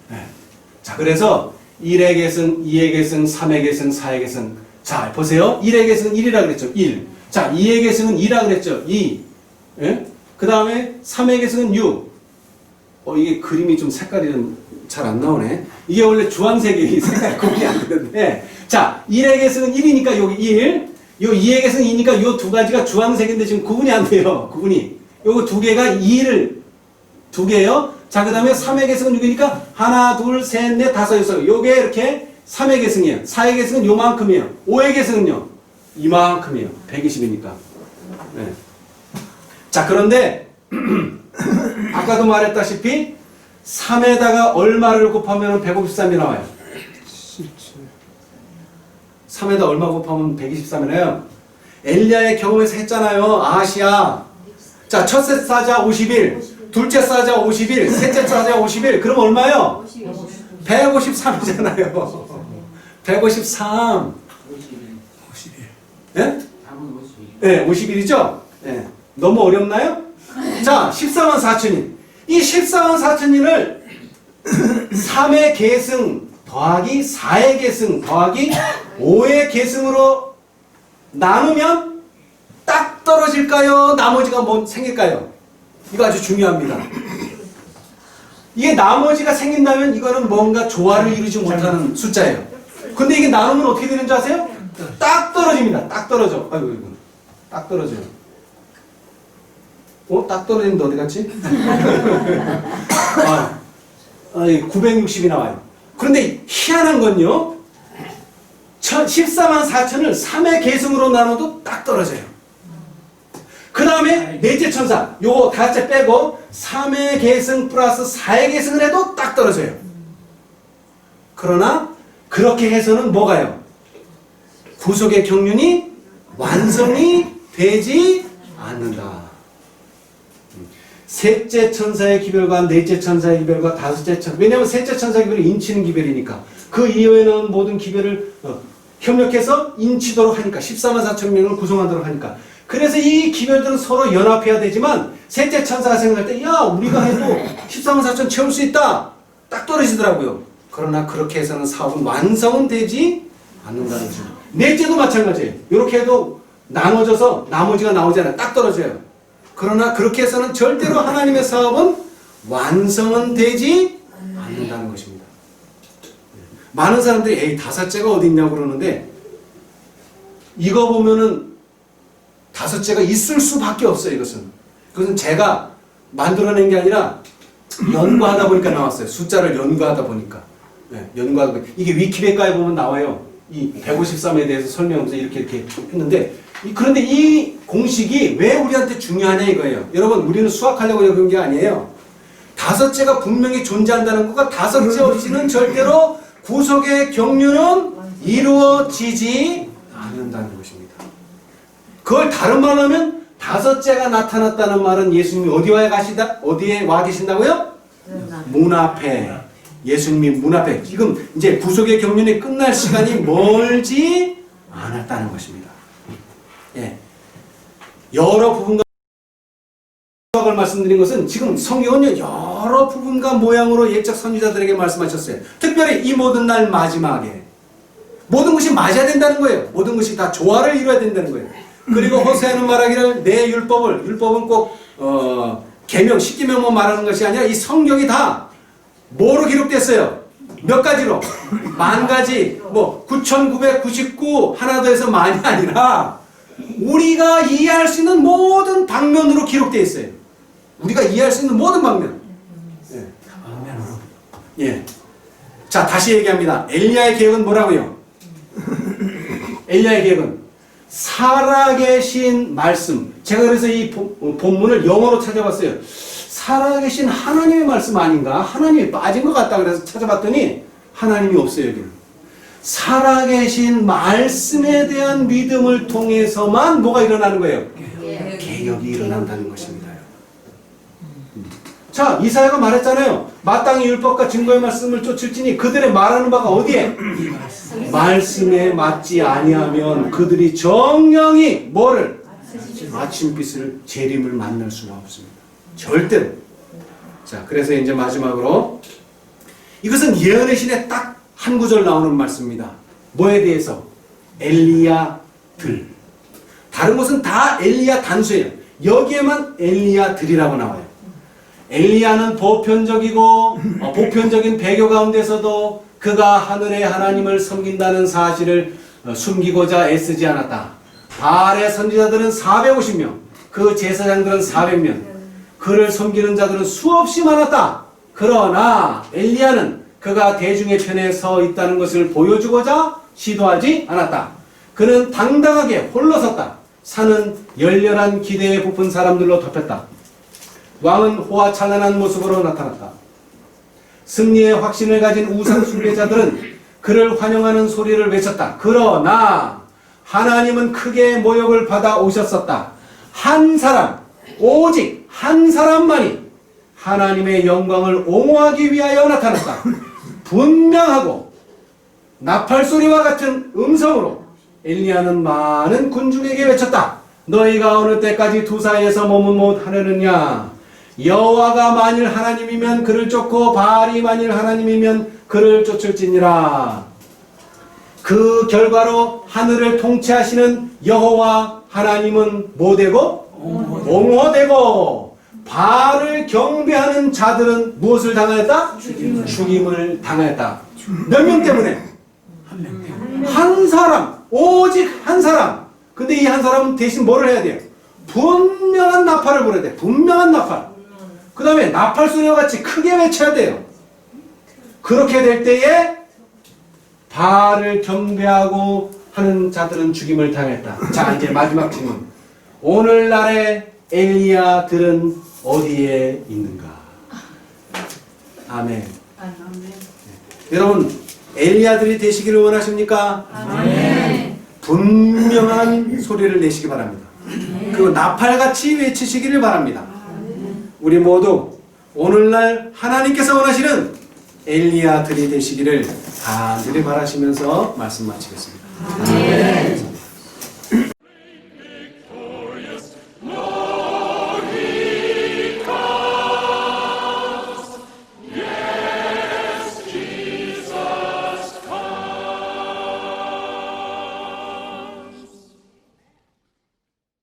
네. 자, 그래서 1의 계승, 2의 계승, 3의 계승, 4의 계승. 자, 보세요. 1의 계승은 1이라 그랬죠. 1. 자, 2의 계승은 2라 그랬죠. 2. 예? 그 다음에 3의 계승은 6. 이게 그림이 좀 색깔이 좀 잘 안 나오네. 이게 원래 주황색이 색깔 구분이 안 되는데. 자, 1의 계승은 1이니까 여기 1. 요 2의 계승은 2니까 요 두 가지가 주황색인데 지금 구분이 안 돼요. 구분이. 요거 두 개가 2를 두 개예요. 자, 그 다음에 3의 계승은 6이니까 하나, 둘, 셋, 넷, 다섯, 여섯. 요게 이렇게 3의 계승이에요. 4의 계승은 요만큼이에요. 5의 계승은요? 이만큼이에요. 120이니까. 네. 자, 그런데 아까도 말했다시피 3에다가 얼마를 곱하면 153이 나와요? 3에다 얼마 곱하면 123이 나요? 엘리야의 경험에서 했잖아요. 아시아. 자, 첫째 사자 51, 둘째 사자 51, 셋째 사자 51. 그럼 얼마요? 153이잖아요. 153. 51. 예? 네, 51이죠? 네. 너무 어렵나요? 자, 14만 4천인. 이 14만 4천인을 3의 계승 더하기 4의 계승 더하기 5의 계승으로 나누면 딱 떨어질까요? 나머지가 뭐 생길까요? 이거 아주 중요합니다. 이게 나머지가 생긴다면 이거는 뭔가 조화를 이루지 못하는 숫자예요. 근데 이게 나누면 어떻게 되는 줄 아세요? 딱 떨어집니다. 딱 떨어져. 아이고, 이거. 딱 떨어져요. 딱 떨어지는데 어디 갔지? 960이 나와요. 그런데 희한한 건요. 14만 4천을 3의 계승으로 나눠도 딱 떨어져요. 그 다음에 넷째 천사, 요거 다째 빼고 3의 계승 플러스 4의 계승을 해도 딱 떨어져요. 그러나 그렇게 해서는 뭐가요? 구속의 경륜이 완성이 되지 않는다. 셋째 천사의 기별과 넷째 천사의 기별과 다섯째 천사, 왜냐하면 셋째 천사의 기별이 인치는 기별이니까 그 이외에는 모든 기별을 협력해서 인치도록 하니까 14만 4천 명을 구성하도록 하니까 그래서 이 기별들은 서로 연합해야 되지만 셋째 천사가 생각할 때 야 우리가 해도 14만 4천 채울 수 있다 딱 떨어지더라고요. 그러나 그렇게 해서는 사업은 완성은 되지 않는다는 것입니다. 넷째도 마찬가지예요. 이렇게 해도 나눠져서 나머지가 나오잖아요. 딱 떨어져요. 그러나 그렇게 해서는 절대로 하나님의 사업은 완성은 되지 않는다는 것입니다. 많은 사람들이 에이 다섯째가 어디 있냐고 그러는데 이거 보면은 다섯째가 있을 수밖에 없어요. 그것은 제가 만들어낸 게 아니라 연구하다 보니까 나왔어요. 숫자를 연구하다 보니까. 네, 연구하다 보니까. 이게 위키백과에 보면 나와요. 이 153에 대해서 설명하면서 이렇게 했는데 그런데 이 공식이 왜 우리한테 중요하냐 이거예요. 여러분 우리는 수학하려고 그런 게 아니에요. 다섯째가 분명히 존재한다는 것과 다섯째 없이는 절대로 구속의 경륜은 이루어지지 않는다는 것입니다. 그걸 다른 말로 하면 다섯째가 나타났다는 말은 예수님이 어디에 와 계신다고요? 문 앞에. 예수님이 문 앞에. 지금 이제 구속의 경륜이 끝날 시간이 멀지 않았다는 것입니다. 예. 여러 부분과 을 말씀드린 것은 지금 성경은요 여러 부분과 모양으로 예적 선지자들에게 말씀하셨어요. 특별히 이 모든 날 마지막에 모든 것이 맞아야 된다는 거예요. 모든 것이 다 조화를 이루어야 된다는 거예요. 그리고 호세아는 말하기를 내 율법은 꼭 계명, 10계명만 말하는 것이 아니라 이 성경이 다 뭐로 기록됐어요? 몇 가지로? 10,000가지, 뭐 9,999 하나 더 해서 많이 아니라 우리가 이해할 수 있는 모든 방면으로 기록되어 있어요. 우리가 이해할 수 있는 모든 방면. 예. 예. 자, 다시 얘기합니다. 엘리야의 계획은 뭐라고요? 엘리야의 계획은 살아계신 말씀. 제가 그래서 이 본문을 영어로 찾아봤어요. 살아계신 하나님의 말씀 아닌가? 하나님이 빠진 것 같다 그래서 찾아봤더니 하나님이 없어요, 여기는. 살아계신 말씀에 대한 믿음을 통해서만 뭐가 일어나는 거예요? 개혁이 일어난다는 것입니다. 자, 이사야가 말했잖아요. 마땅히 율법과 증거의 말씀을 쫓을지니 그들의 말하는 바가 어디에? 말씀에 맞지 아니하면 그들이 정령이 뭐를? 아침빛을 재림을 만날 수가 없습니다. 절대로. 자, 그래서 이제 마지막으로 이것은 예언의 신에 딱 한 구절 나오는 말씀입니다. 뭐에 대해서? 엘리야들. 다른 것은 다 엘리야 단수예요. 여기에만 엘리야들이라고 나와요. 엘리야는 보편적인 배교 가운데서도 그가 하늘의 하나님을 섬긴다는 사실을 숨기고자 애쓰지 않았다. 바알의 선지자들은 450명, 그 제사장들은 400명, 그를 섬기는 자들은 수없이 많았다. 그러나 엘리야는 그가 대중의 편에 서 있다는 것을 보여주고자 시도하지 않았다. 그는 당당하게 홀로 섰다. 산은 열렬한 기대에 부푼 사람들로 덮였다. 왕은 호화찬란한 모습으로 나타났다. 승리의 확신을 가진 우상 숭배자들은 그를 환영하는 소리를 외쳤다. 그러나 하나님은 크게 모욕을 받아 오셨었다. 한 사람, 오직 한 사람만이 하나님의 영광을 옹호하기 위하여 나타났다. 분명하고 나팔소리와 같은 음성으로 엘리야는 많은 군중에게 외쳤다. 너희가 어느 때까지 두 사이에서 머문 못하려느냐? 여호와가 만일 하나님이면 그를 쫓고 바알이 만일 하나님이면 그를 쫓을지니라. 그 결과로 하늘을 통치하시는 여호와 하나님은 뭐되고? 옹호되고 바알을 경배하는 자들은 무엇을 당하였다? 죽임을 당하였다. 몇 명 때문에? 한 사람, 오직 한 사람. 근데 이 한 사람은 대신 뭐를 해야 돼요? 분명한 나팔을 불어야 돼. 분명한 나팔. 그 다음에 나팔 소리와 같이 크게 외쳐야 돼요. 그렇게 될 때에 바알을 경배하고 하는 자들은 죽임을 당했다. 자, 이제 마지막 질문. 오늘날의 엘리야들은 어디에 있는가? 아멘. 여러분, 엘리야들이 되시기를 원하십니까? 아멘. 분명한 소리를 내시기 바랍니다. 그리고 나팔같이 외치시기를 바랍니다. 우리 모두 오늘날 하나님께서 원하시는 엘리야들이 되시기를 간절히 바라시면서 말씀 마치겠습니다. 아멘.